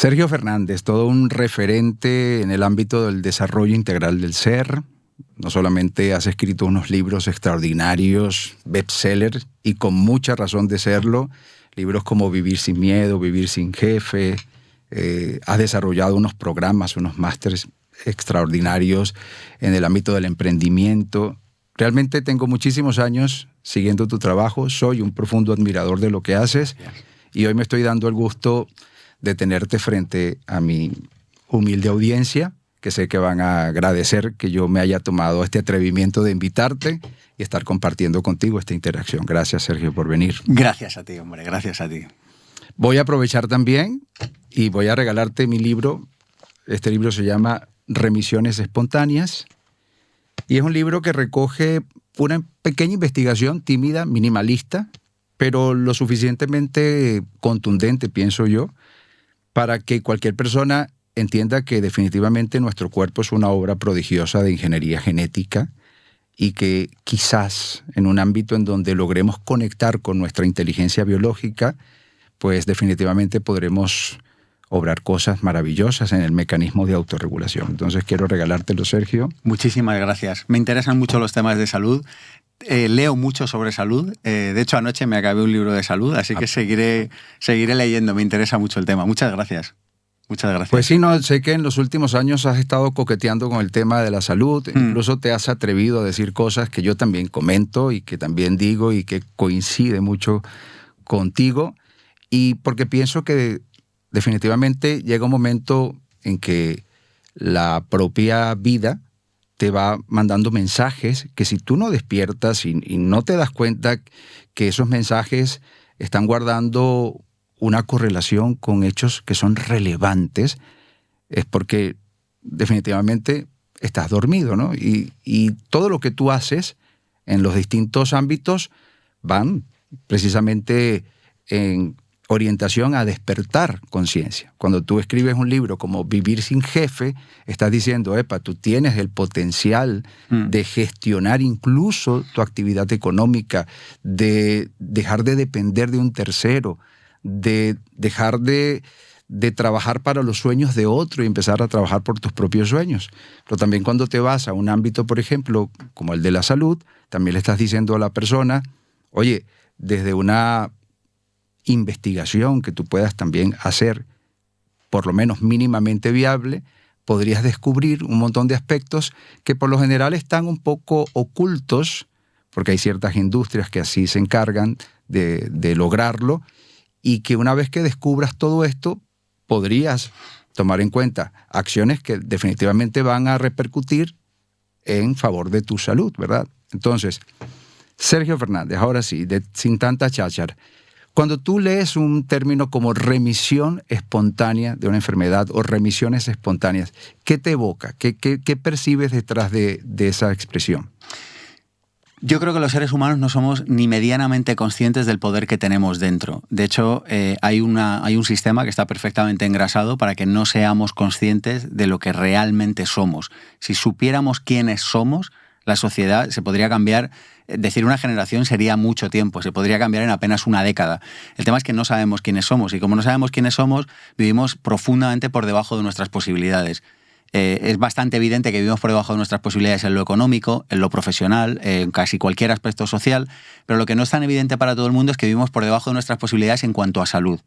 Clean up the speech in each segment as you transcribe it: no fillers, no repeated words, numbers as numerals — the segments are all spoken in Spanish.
Sergio Fernández, todo un referente en el ámbito del desarrollo integral del ser. No solamente has escrito unos libros extraordinarios, bestsellers, y con mucha razón de serlo, libros como Vivir sin miedo, Vivir sin jefe. Has desarrollado unos programas, unos másteres extraordinarios en el ámbito del emprendimiento. Realmente tengo muchísimos años siguiendo tu trabajo, soy un profundo admirador de lo que haces y hoy me estoy dando el gusto de tenerte frente a mi humilde audiencia, que sé que van a agradecer que yo me haya tomado este atrevimiento de invitarte y estar compartiendo contigo esta interacción. Gracias, Sergio, por venir. Gracias a ti, hombre, gracias a ti. Voy a aprovechar también y voy a regalarte mi libro. Este libro se llama Remisiones Espontáneas y es un libro que recoge una pequeña investigación tímida, minimalista, pero lo suficientemente contundente, pienso yo, para que cualquier persona entienda que definitivamente nuestro cuerpo es una obra prodigiosa de ingeniería genética y que quizás en un ámbito en donde logremos conectar con nuestra inteligencia biológica, pues definitivamente podremos obrar cosas maravillosas en el mecanismo de autorregulación. Entonces quiero regalártelo, Sergio. Muchísimas gracias. Me interesan mucho los temas de salud. Leo mucho sobre salud. De hecho, anoche me acabé un libro de salud, así que seguiré leyendo. Me interesa mucho el tema. Muchas gracias. Muchas gracias. Pues sí, no, sé que en los últimos años has estado coqueteando con el tema de la salud. Incluso te has atrevido a decir cosas que yo también comento y que también digo y que coincide mucho contigo. Y porque pienso que definitivamente llega un momento en que la propia vida te va mandando mensajes que si tú no despiertas y no te das cuenta que esos mensajes están guardando una correlación con hechos que son relevantes, es porque definitivamente estás dormido, ¿no? Y todo lo que tú haces en los distintos ámbitos van precisamente en orientación a despertar conciencia. Cuando tú escribes un libro como Vivir sin jefe, estás diciendo, tú tienes el potencial de gestionar incluso tu actividad económica, de dejar de depender de un tercero, de dejar de trabajar para los sueños de otro y empezar a trabajar por tus propios sueños. Pero también cuando te vas a un ámbito, por ejemplo, como el de la salud, también le estás diciendo a la persona, oye, desde una investigación que tú puedas también hacer, por lo menos mínimamente viable, podrías descubrir un montón de aspectos que por lo general están un poco ocultos, porque hay ciertas industrias que así se encargan de lograrlo, y que una vez que descubras todo esto, podrías tomar en cuenta acciones que definitivamente van a repercutir en favor de tu salud, ¿verdad? Entonces, Sergio Fernández, ahora sí, sin tanta cháchara, cuando tú lees un término como remisión espontánea de una enfermedad o remisiones espontáneas, ¿qué te evoca? ¿Qué percibes detrás de esa expresión? Yo creo que los seres humanos no somos ni medianamente conscientes del poder que tenemos dentro. De hecho, hay un sistema que está perfectamente engrasado para que no seamos conscientes de lo que realmente somos. Si supiéramos quiénes somos, la sociedad se podría cambiar. Decir una generación sería mucho tiempo, se podría cambiar en apenas una década. El tema es que no sabemos quiénes somos y como no sabemos quiénes somos, vivimos profundamente por debajo de nuestras posibilidades. Es bastante evidente que vivimos por debajo de nuestras posibilidades en lo económico, en lo profesional, en casi cualquier aspecto social, pero lo que no es tan evidente para todo el mundo es que vivimos por debajo de nuestras posibilidades en cuanto a salud.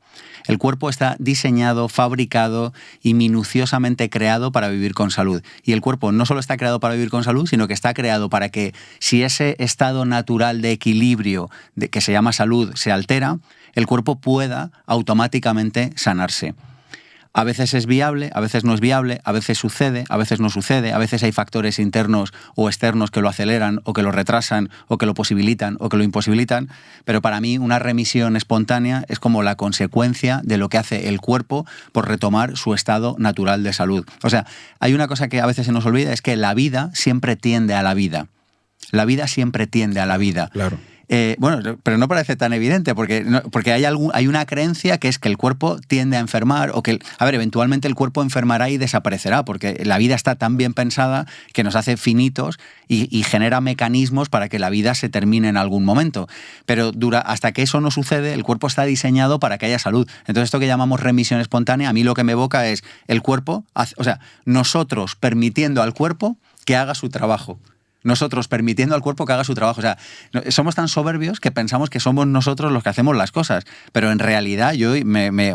El cuerpo está diseñado, fabricado y minuciosamente creado para vivir con salud. Y el cuerpo no solo está creado para vivir con salud, sino que está creado para que si ese estado natural de equilibrio que se llama salud se altera, el cuerpo pueda automáticamente sanarse. A veces es viable, a veces no es viable, a veces sucede, a veces no sucede, a veces hay factores internos o externos que lo aceleran o que lo retrasan o que lo posibilitan o que lo imposibilitan, pero para mí una remisión espontánea es como la consecuencia de lo que hace el cuerpo por retomar su estado natural de salud. O sea, hay una cosa que a veces se nos olvida, es que la vida siempre tiende a la vida. La vida siempre tiende a la vida. Claro. Bueno, pero no parece tan evidente, porque hay una creencia que es que el cuerpo tiende a enfermar, o que, eventualmente el cuerpo enfermará y desaparecerá, porque la vida está tan bien pensada que nos hace finitos y genera mecanismos para que la vida se termine en algún momento. Pero hasta que eso no sucede, el cuerpo está diseñado para que haya salud. Entonces, esto que llamamos remisión espontánea, a mí lo que me evoca es el cuerpo, nosotros permitiendo al cuerpo que haga su trabajo. Nosotros permitiendo al cuerpo que haga su trabajo. O sea, somos tan soberbios que pensamos que somos nosotros los que hacemos las cosas. Pero en realidad, yo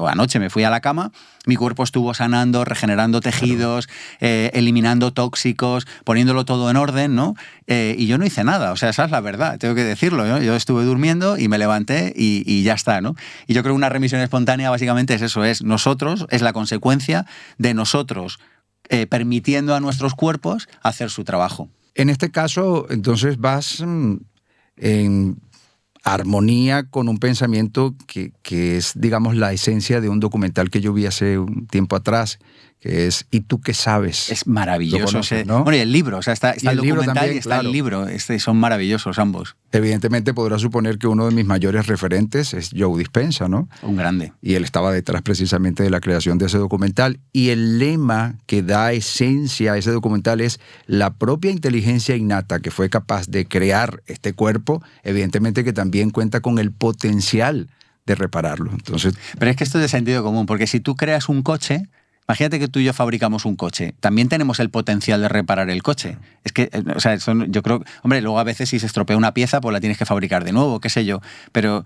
anoche me fui a la cama, mi cuerpo estuvo sanando, regenerando tejidos, eliminando tóxicos, poniéndolo todo en orden, ¿no? Y yo no hice nada. O sea, esa es la verdad, tengo que decirlo, ¿no? Yo estuve durmiendo y me levanté y ya está, ¿no? Y yo creo que una remisión espontánea básicamente es eso, es la consecuencia de nosotros permitiendo a nuestros cuerpos hacer su trabajo. En este caso, entonces vas en armonía con un pensamiento que es, digamos, la esencia de un documental que yo vi hace un tiempo atrás, que es ¿Y tú qué sabes? Es maravilloso. Conoces, ¿no? Bueno, y el libro, o sea, está el documental también, y está claro. El libro. Son maravillosos ambos. Evidentemente podrás suponer que uno de mis mayores referentes es Joe Dispenza, ¿no? Un grande. Y él estaba detrás precisamente de la creación de ese documental. Y el lema que da esencia a ese documental es la propia inteligencia innata que fue capaz de crear este cuerpo, evidentemente que también cuenta con el potencial de repararlo. Entonces, pero es que esto es de sentido común, porque si tú creas un coche, imagínate que tú y yo fabricamos un coche. También tenemos el potencial de reparar el coche. Es que, o sea, yo creo... Hombre, luego a veces si se estropea una pieza, pues la tienes que fabricar de nuevo, qué sé yo. Pero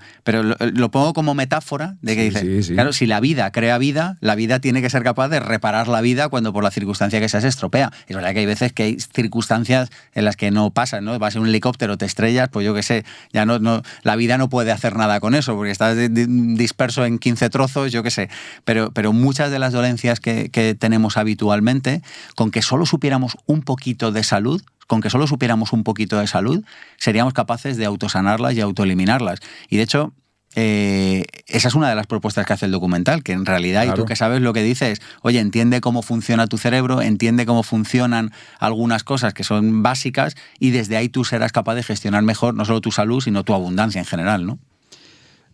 lo pongo como metáfora de que sí. Claro, si la vida crea vida, la vida tiene que ser capaz de reparar la vida cuando por la circunstancia que sea se estropea. Es verdad que hay veces que hay circunstancias en las que no pasan, ¿no? Vas en un helicóptero, te estrellas, pues yo qué sé, ya no la vida no puede hacer nada con eso, porque estás disperso en 15 trozos, yo qué sé. Pero muchas de las dolencias que tenemos habitualmente, con que solo supiéramos un poquito de salud, seríamos capaces de autosanarlas y autoeliminarlas. Y de hecho, esa es una de las propuestas que hace el documental, que en realidad, claro, y tú que sabes lo que dices, oye, entiende cómo funciona tu cerebro, entiende cómo funcionan algunas cosas que son básicas, y desde ahí tú serás capaz de gestionar mejor no solo tu salud, sino tu abundancia en general, ¿no?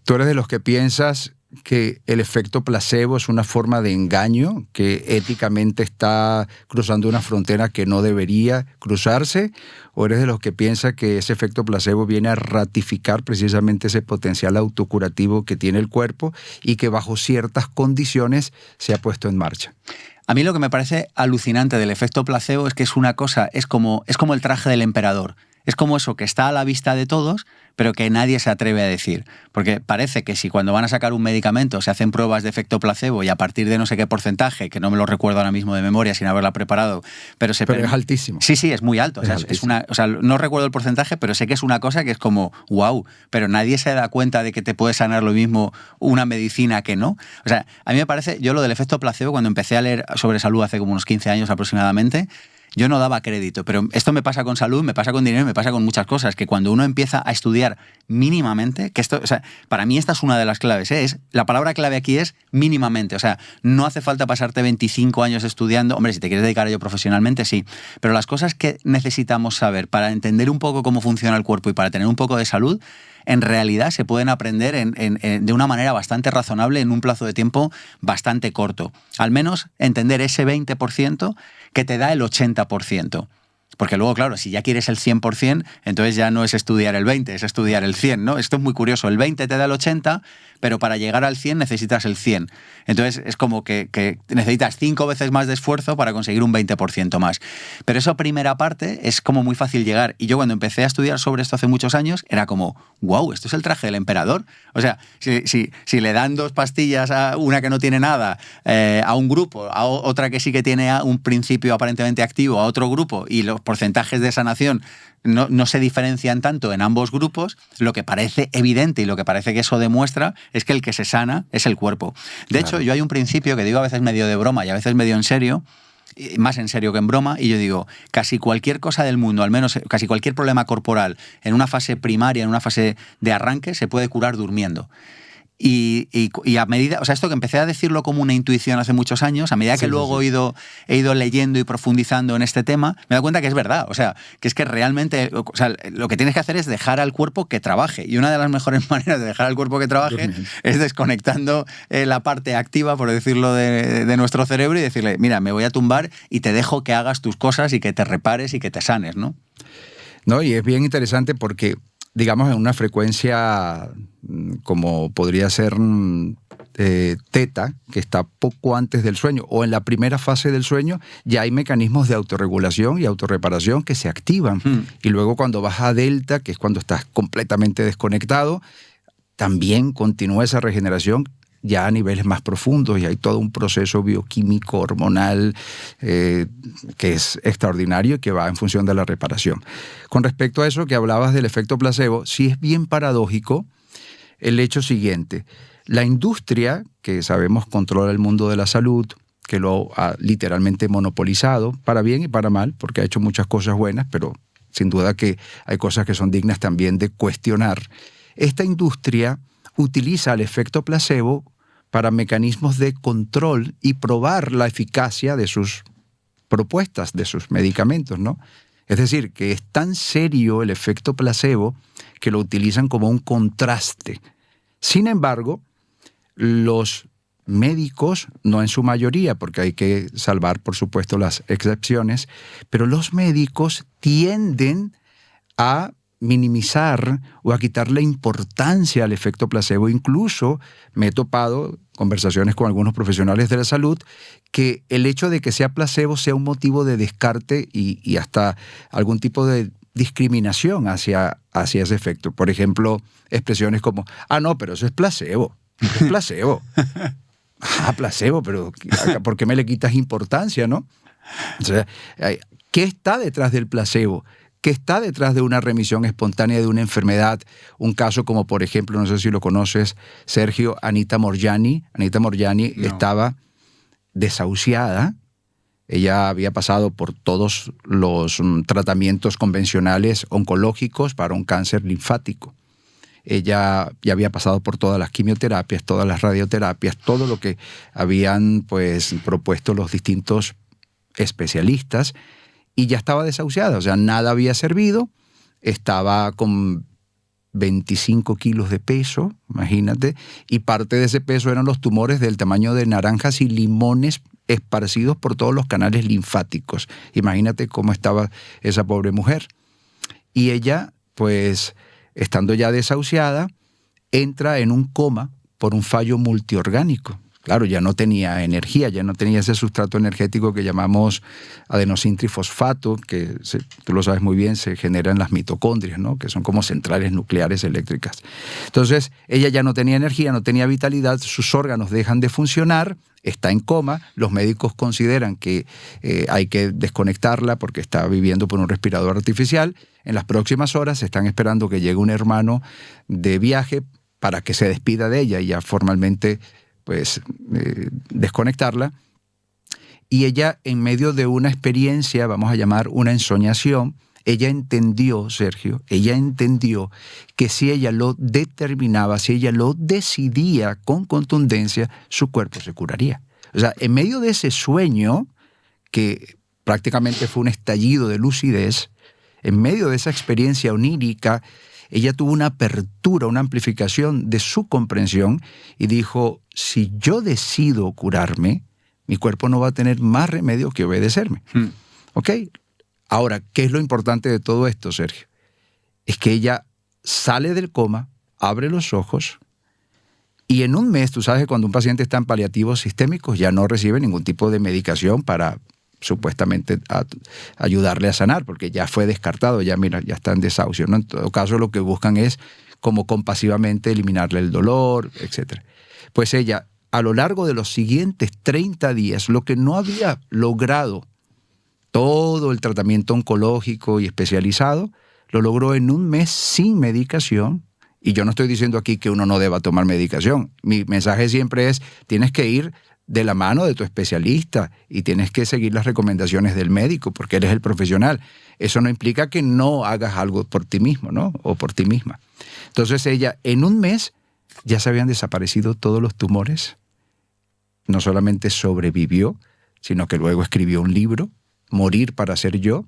Tú eres de los que piensas que el efecto placebo es una forma de engaño, que éticamente está cruzando una frontera que no debería cruzarse, o eres de los que piensa que ese efecto placebo viene a ratificar precisamente ese potencial autocurativo que tiene el cuerpo y que bajo ciertas condiciones se ha puesto en marcha? A mí lo que me parece alucinante del efecto placebo es que es una cosa, es como el traje del emperador. Es como eso que está a la vista de todos, pero que nadie se atreve a decir. Porque parece que si cuando van a sacar un medicamento se hacen pruebas de efecto placebo y a partir de no sé qué porcentaje, que no me lo recuerdo ahora mismo de memoria sin haberla preparado, pero es altísimo. Sí, es muy alto. No recuerdo el porcentaje, pero sé que es una cosa que es como, wow, pero nadie se da cuenta de que te puede sanar lo mismo una medicina que no. O sea, a mí me parece, yo lo del efecto placebo, cuando empecé a leer sobre salud hace como unos 15 años aproximadamente, yo no daba crédito, pero esto me pasa con salud, me pasa con dinero, me pasa con muchas cosas, que cuando uno empieza a estudiar mínimamente, que esto, o sea, para mí esta es una de las claves, la palabra clave aquí es mínimamente, o sea, no hace falta pasarte 25 años estudiando, hombre, si te quieres dedicar a ello profesionalmente, sí, pero las cosas que necesitamos saber para entender un poco cómo funciona el cuerpo y para tener un poco de salud, en realidad se pueden aprender de una manera bastante razonable en un plazo de tiempo bastante corto. Al menos entender ese 20% que te da el 80%. Porque luego, claro, si ya quieres el 100%, entonces ya no es estudiar el 20, es estudiar el 100, ¿no? Esto es muy curioso. El 20 te da el 80, pero para llegar al 100 necesitas el 100. Entonces es como que necesitas 5 veces más de esfuerzo para conseguir un 20% más. Pero esa primera parte es como muy fácil llegar. Y yo cuando empecé a estudiar sobre esto hace muchos años, era como, wow, esto es el traje del emperador. O sea, si le dan 2 pastillas a una que no tiene nada, a un grupo, a otra que sí que tiene un principio aparentemente activo, a otro grupo, y los porcentajes de sanación no se diferencian tanto en ambos grupos, lo que parece evidente y lo que parece que eso demuestra es que el que se sana es el cuerpo. De hecho, yo hay un principio que digo a veces medio de broma y a veces medio en serio, más en serio que en broma, y yo digo, casi cualquier cosa del mundo, al menos casi cualquier problema corporal, en una fase primaria, en una fase de arranque, se puede curar durmiendo. Y a medida, o sea, esto que empecé a decirlo como una intuición hace muchos años, a medida que luego he ido leyendo y profundizando en este tema, me he dado cuenta que es verdad. O sea, que es que realmente, o sea, lo que tienes que hacer es dejar al cuerpo que trabaje. Y una de las mejores maneras de dejar al cuerpo que trabaje es desconectando la parte activa, por decirlo, de nuestro cerebro y decirle, mira, me voy a tumbar y te dejo que hagas tus cosas y que te repares y que te sanes, ¿no? No, y es bien interesante porque, digamos, en una frecuencia como podría ser teta, que está poco antes del sueño, o en la primera fase del sueño, ya hay mecanismos de autorregulación y autorreparación que se activan. Y luego cuando vas a delta, que es cuando estás completamente desconectado, también continúa esa regeneración ya a niveles más profundos y hay todo un proceso bioquímico, hormonal, que es extraordinario y que va en función de la reparación. Con respecto a eso que hablabas del efecto placebo, sí es bien paradójico el hecho siguiente. La industria, que sabemos controla el mundo de la salud, que lo ha literalmente monopolizado, para bien y para mal, porque ha hecho muchas cosas buenas, pero sin duda que hay cosas que son dignas también de cuestionar. Esta industria utiliza el efecto placebo para mecanismos de control y probar la eficacia de sus propuestas, de sus medicamentos, ¿no? Es decir, que es tan serio el efecto placebo que lo utilizan como un contraste. Sin embargo, los médicos, no en su mayoría, porque hay que salvar, por supuesto, las excepciones, pero los médicos tienden a minimizar o a quitarle importancia al efecto placebo. Incluso me he topado conversaciones con algunos profesionales de la salud que el hecho de que sea placebo sea un motivo de descarte y hasta algún tipo de discriminación hacia ese efecto. Por ejemplo, expresiones como, no, pero eso es placebo, es placebo. Placebo, pero ¿por qué me le quitas importancia, no? O sea, ¿qué está detrás del placebo? ¿Qué está detrás de una remisión espontánea de una enfermedad? Un caso como, por ejemplo, no sé si lo conoces, Sergio, Anita Moorjani. Anita Moorjani estaba desahuciada. Ella había pasado por todos los tratamientos convencionales oncológicos para un cáncer linfático. Ella ya había pasado por todas las quimioterapias, todas las radioterapias, todo lo que habían propuesto los distintos especialistas, y ya estaba desahuciada, o sea, nada había servido, estaba con 25 kilos de peso, imagínate, y parte de ese peso eran los tumores del tamaño de naranjas y limones esparcidos por todos los canales linfáticos. Imagínate cómo estaba esa pobre mujer. Y ella, estando ya desahuciada, entra en un coma por un fallo multiorgánico. Claro, ya no tenía energía, ya no tenía ese sustrato energético que llamamos adenosintrifosfato, que tú lo sabes muy bien, se genera en las mitocondrias, ¿no? Que son como centrales nucleares eléctricas. Entonces, ella ya no tenía energía, no tenía vitalidad, sus órganos dejan de funcionar, está en coma, los médicos consideran que hay que desconectarla porque está viviendo por un respirador artificial. En las próximas horas están esperando que llegue un hermano de viaje para que se despida de ella y ya formalmente desconectarla. Y ella, en medio de una experiencia, vamos a llamar una ensoñación, ella entendió, Sergio, que si ella lo determinaba, si ella lo decidía con contundencia, su cuerpo se curaría. O sea, en medio de ese sueño, que prácticamente fue un estallido de lucidez, en medio de esa experiencia onírica, ella tuvo una apertura, una amplificación de su comprensión y dijo, si yo decido curarme, mi cuerpo no va a tener más remedio que obedecerme. ¿Ok? Ahora, ¿qué es lo importante de todo esto, Sergio? Es que ella sale del coma, abre los ojos y en un mes, tú sabes que cuando un paciente está en paliativos sistémicos ya no recibe ningún tipo de medicación para supuestamente ayudarle a sanar, porque ya fue descartado, ya está en desahucio, ¿no? En todo caso, lo que buscan es como compasivamente eliminarle el dolor, etc. Pues ella, a lo largo de los siguientes 30 días, lo que no había logrado todo el tratamiento oncológico y especializado, lo logró en un mes sin medicación. Y yo no estoy diciendo aquí que uno no deba tomar medicación. Mi mensaje siempre es, tienes que ir de la mano de tu especialista y tienes que seguir las recomendaciones del médico porque eres el profesional. Eso no implica que no hagas algo por ti mismo, ¿no? O por ti misma. Entonces ella en un mes ya se habían desaparecido todos los tumores. No solamente sobrevivió, sino que luego escribió un libro, Morir para ser yo,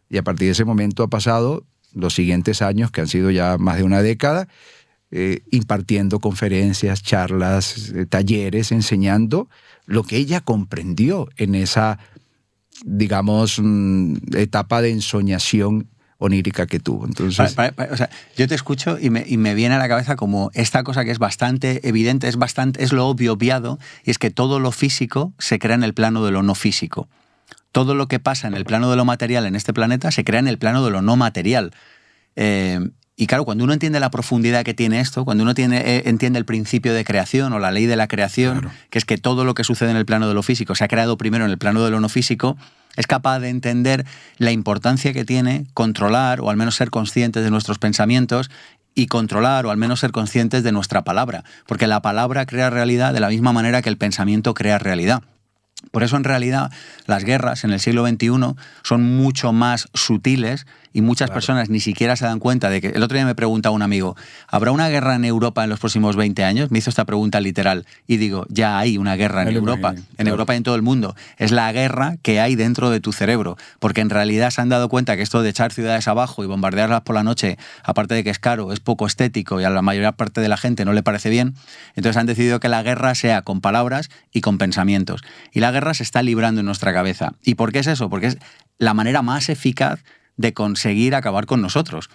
y a partir de ese momento ha pasado los siguientes años, que han sido ya más de una década, impartiendo conferencias, charlas, talleres, enseñando lo que ella comprendió en esa, digamos, etapa de ensoñación onírica que tuvo. Entonces, o sea, yo te escucho y me viene a la cabeza como esta cosa que es bastante evidente, es lo obviado, y es que todo lo físico se crea en el plano de lo no físico. Todo lo que pasa en el plano de lo material en este planeta se crea en el plano de lo no material. Y claro, cuando uno entiende la profundidad que tiene esto, cuando uno entiende el principio de creación o la ley de la creación, claro, que es que todo lo que sucede en el plano de lo físico se ha creado primero en el plano de lo no físico, es capaz de entender la importancia que tiene controlar o al menos ser conscientes de nuestros pensamientos y controlar o al menos ser conscientes de nuestra palabra. Porque la palabra crea realidad de la misma manera que el pensamiento crea realidad. Por eso, en realidad, las guerras en el siglo XXI son mucho más sutiles y muchas personas ni siquiera se dan cuenta de que... El otro día me preguntaba un amigo, ¿habrá una guerra en Europa en los próximos 20 años? Me hizo esta pregunta literal y digo, ya hay una guerra en Europa, en Europa y en todo el mundo. Es la guerra que hay dentro de tu cerebro, porque en realidad se han dado cuenta que esto de echar ciudades abajo y bombardearlas por la noche, aparte de que es caro, es poco estético y a la mayoría parte de la gente no le parece bien, entonces han decidido que la guerra sea con palabras y con pensamientos. Y la guerra se está librando en nuestra cabeza. ¿Y por qué es eso? Porque es la manera más eficaz de conseguir acabar con nosotros.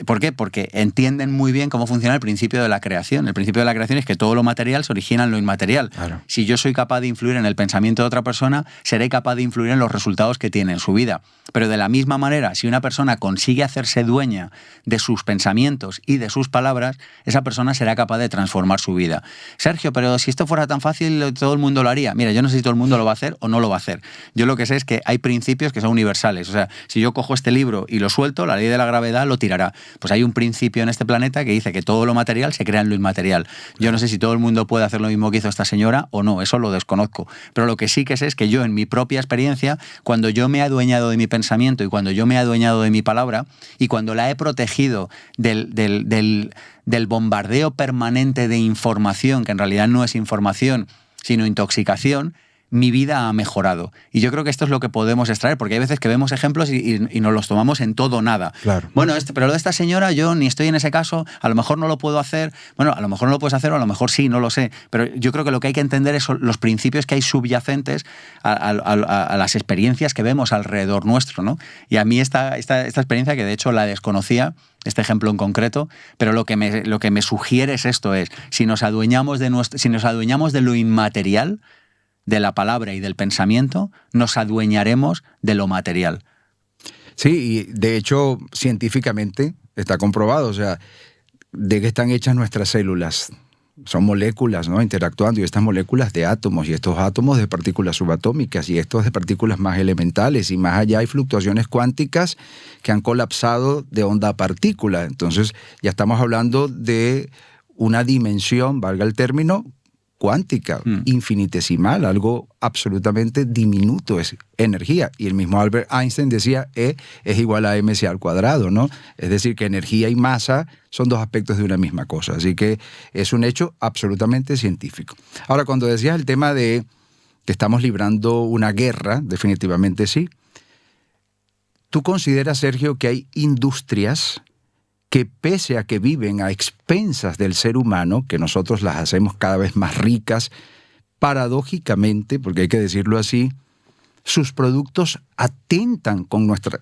¿Por qué? Porque entienden muy bien cómo funciona el principio de la creación. El principio de la creación es que todo lo material se origina en lo inmaterial. Claro. Si yo soy capaz de influir en el pensamiento de otra persona, seré capaz de influir en los resultados que tiene en su vida. Pero de la misma manera, si una persona consigue hacerse dueña de sus pensamientos y de sus palabras, esa persona será capaz de transformar su vida. Sergio, pero si esto fuera tan fácil, todo el mundo lo haría. Mira, yo no sé si todo el mundo lo va a hacer o no lo va a hacer. Yo lo que sé es que hay principios que son universales. O sea, si yo cojo este libro y lo suelto, la ley de la gravedad lo tirará. Pues hay un principio en este planeta que dice que todo lo material se crea en lo inmaterial. Yo no sé si todo el mundo puede hacer lo mismo que hizo esta señora o no, eso lo desconozco. Pero lo que sí que sé es que yo, en mi propia experiencia, cuando yo me he adueñado de mi pensamiento y cuando yo me he adueñado de mi palabra y cuando la he protegido del bombardeo permanente de información, que en realidad no es información, sino intoxicación, mi vida ha mejorado. Y yo creo que esto es lo que podemos extraer, porque hay veces que vemos ejemplos y nos los tomamos en todo o nada. Claro. Bueno, pero lo de esta señora, yo ni estoy en ese caso, a lo mejor no lo puedo hacer, bueno, a lo mejor no lo puedes hacer o a lo mejor sí, no lo sé, pero yo creo que lo que hay que entender es los principios que hay subyacentes a las experiencias que vemos alrededor nuestro, ¿no? Y a mí esta experiencia, que de hecho la desconocía, este ejemplo en concreto, pero lo que me sugiere es esto, si nos adueñamos de lo inmaterial, de la palabra y del pensamiento, nos adueñaremos de lo material. Sí, y de hecho, científicamente está comprobado, o sea, de qué están hechas nuestras células. Son moléculas, ¿no?, interactuando, y estas moléculas de átomos, y estos átomos de partículas subatómicas, y estos de partículas más elementales, y más allá hay fluctuaciones cuánticas que han colapsado de onda a partícula. Entonces, ya estamos hablando de una dimensión, valga el término, cuántica, infinitesimal, algo absolutamente diminuto, es energía. Y el mismo Albert Einstein decía E es igual a mc al cuadrado, ¿no? Es decir, que energía y masa son dos aspectos de una misma cosa. Así que es un hecho absolutamente científico. Ahora, cuando decías el tema de que estamos librando una guerra, definitivamente sí. ¿Tú consideras, Sergio, que hay industrias que, pese a que viven a expensas del ser humano, que nosotros las hacemos cada vez más ricas, paradójicamente, porque hay que decirlo así, sus productos atentan con nuestra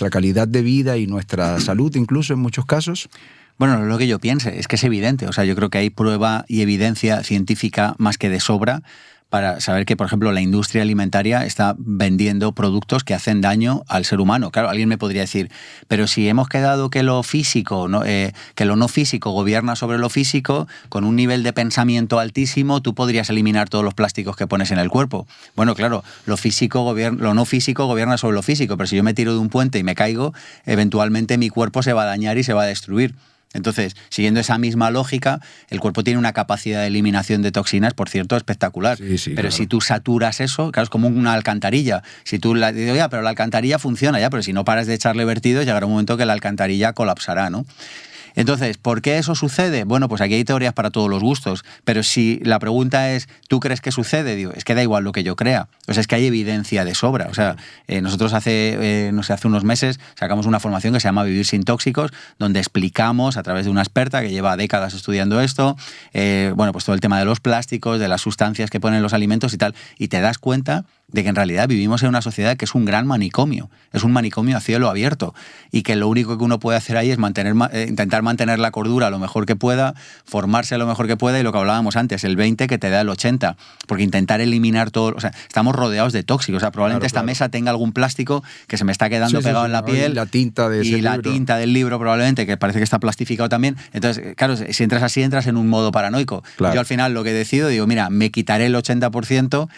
calidad de vida y nuestra salud, incluso en muchos casos? Bueno, lo que yo piense es que es evidente. O sea, yo creo que hay prueba y evidencia científica más que de sobra para saber que, por ejemplo, la industria alimentaria está vendiendo productos que hacen daño al ser humano. Claro, alguien me podría decir, pero si hemos quedado que lo físico, que lo no físico gobierna sobre lo físico, con un nivel de pensamiento altísimo, tú podrías eliminar todos los plásticos que pones en el cuerpo. Bueno, claro, lo no físico gobierna sobre lo físico, pero si yo me tiro de un puente y me caigo, eventualmente mi cuerpo se va a dañar y se va a destruir. Entonces, siguiendo esa misma lógica, el cuerpo tiene una capacidad de eliminación de toxinas, por cierto, espectacular. Sí, pero claro. Si tú saturas eso, claro, es como una alcantarilla. Si tú dices, ya, pero la alcantarilla funciona, ya, pero si no paras de echarle vertidos, llegará un momento que la alcantarilla colapsará, ¿no? Entonces, ¿por qué eso sucede? Bueno, pues aquí hay teorías para todos los gustos, pero si la pregunta es, ¿tú crees que sucede? Digo, es que da igual lo que yo crea. O sea, es que hay evidencia de sobra. O sea, nosotros hace unos meses sacamos una formación que se llama Vivir sin tóxicos, donde explicamos a través de una experta que lleva décadas estudiando esto, bueno, pues todo el tema de los plásticos, de las sustancias que ponen los alimentos y tal, y te das cuenta de que en realidad vivimos en una sociedad que es un gran manicomio, es un manicomio a cielo abierto, y que lo único que uno puede hacer ahí es intentar mantener la cordura lo mejor que pueda, formarse lo mejor que pueda, y lo que hablábamos antes, el 20 que te da el 80, porque intentar eliminar todo, o sea, estamos rodeados de tóxicos, o sea, probablemente esta mesa tenga algún plástico que se me está quedando pegado en la piel, y la tinta de ese libro. Tinta del libro probablemente, que parece que está plastificado también. Entonces, claro, si entras así, entras en un modo paranoico. Claro. Yo al final lo que decido, digo, mira, me quitaré el 80%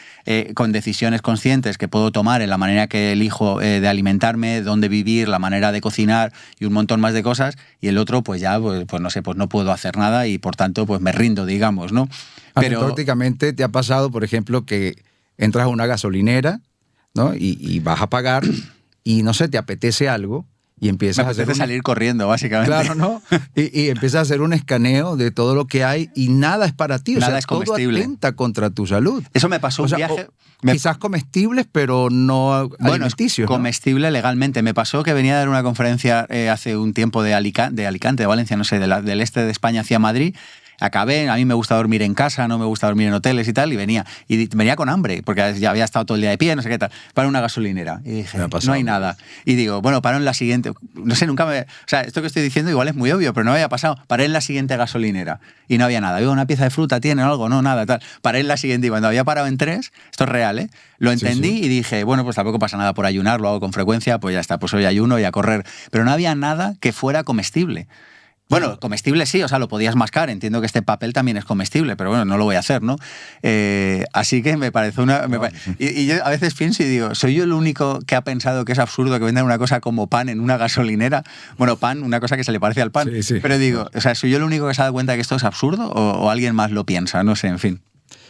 con decisiones conscientes que puedo tomar en la manera que elijo de alimentarme, dónde vivir, la manera de cocinar y un montón más de cosas, y el otro pues ya, pues no sé, pues no puedo hacer nada y por tanto pues me rindo, digamos, ¿no? Pero prácticamente te ha pasado, por ejemplo, que entras a una gasolinera, ¿no? Y vas a pagar y no sé, te apetece algo y empiezas a hacer salir corriendo, básicamente. Claro, ¿no? Y empiezas a hacer un escaneo de todo lo que hay y nada es para ti. Nada o sea, es comestible. Todo atenta contra tu salud. Eso me pasó un viaje. Quizás comestibles, pero no alimenticios. Bueno, comestible legalmente. Me pasó que venía a dar una conferencia hace un tiempo de Alicante, de Valencia, no sé, del este de España hacia Madrid. Acabé, a mí me gusta dormir en casa, no me gusta dormir en hoteles y tal, y venía con hambre, porque ya había estado todo el día de pie, no sé qué tal. Paro en una gasolinera y dije, no hay nada. Y digo, bueno, paro en la siguiente, no sé, o sea, esto que estoy diciendo igual es muy obvio, pero no me había pasado. Paré en la siguiente gasolinera y no había nada. Digo, una pieza de fruta, ¿tiene algo? No, nada, tal. Paré en la siguiente y cuando había parado en 3, esto es real, ¿eh? Lo entendí y dije, bueno, pues tampoco pasa nada por ayunar, lo hago con frecuencia, pues ya está, pues hoy ayuno y a correr. Pero no había nada que fuera comestible. Bueno, comestible sí, o sea, lo podías mascar. Entiendo que este papel también es comestible, pero bueno, no lo voy a hacer, ¿no? Así que me parece Y yo a veces pienso y digo, ¿soy yo el único que ha pensado que es absurdo que vendan una cosa como pan en una gasolinera? Bueno, pan, una cosa que se le parece al pan. Sí. Pero digo, o sea, ¿soy yo el único que se ha dado cuenta que esto es absurdo o alguien más lo piensa? No sé, en fin.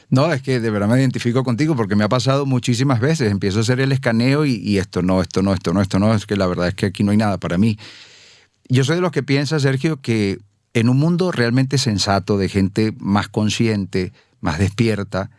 No, es que de verdad me identifico contigo porque me ha pasado muchísimas veces. Empiezo a hacer el escaneo y esto no, es que la verdad es que aquí no hay nada para mí. Yo soy de los que piensa, Sergio, que en un mundo realmente sensato, de gente más consciente, más despierta,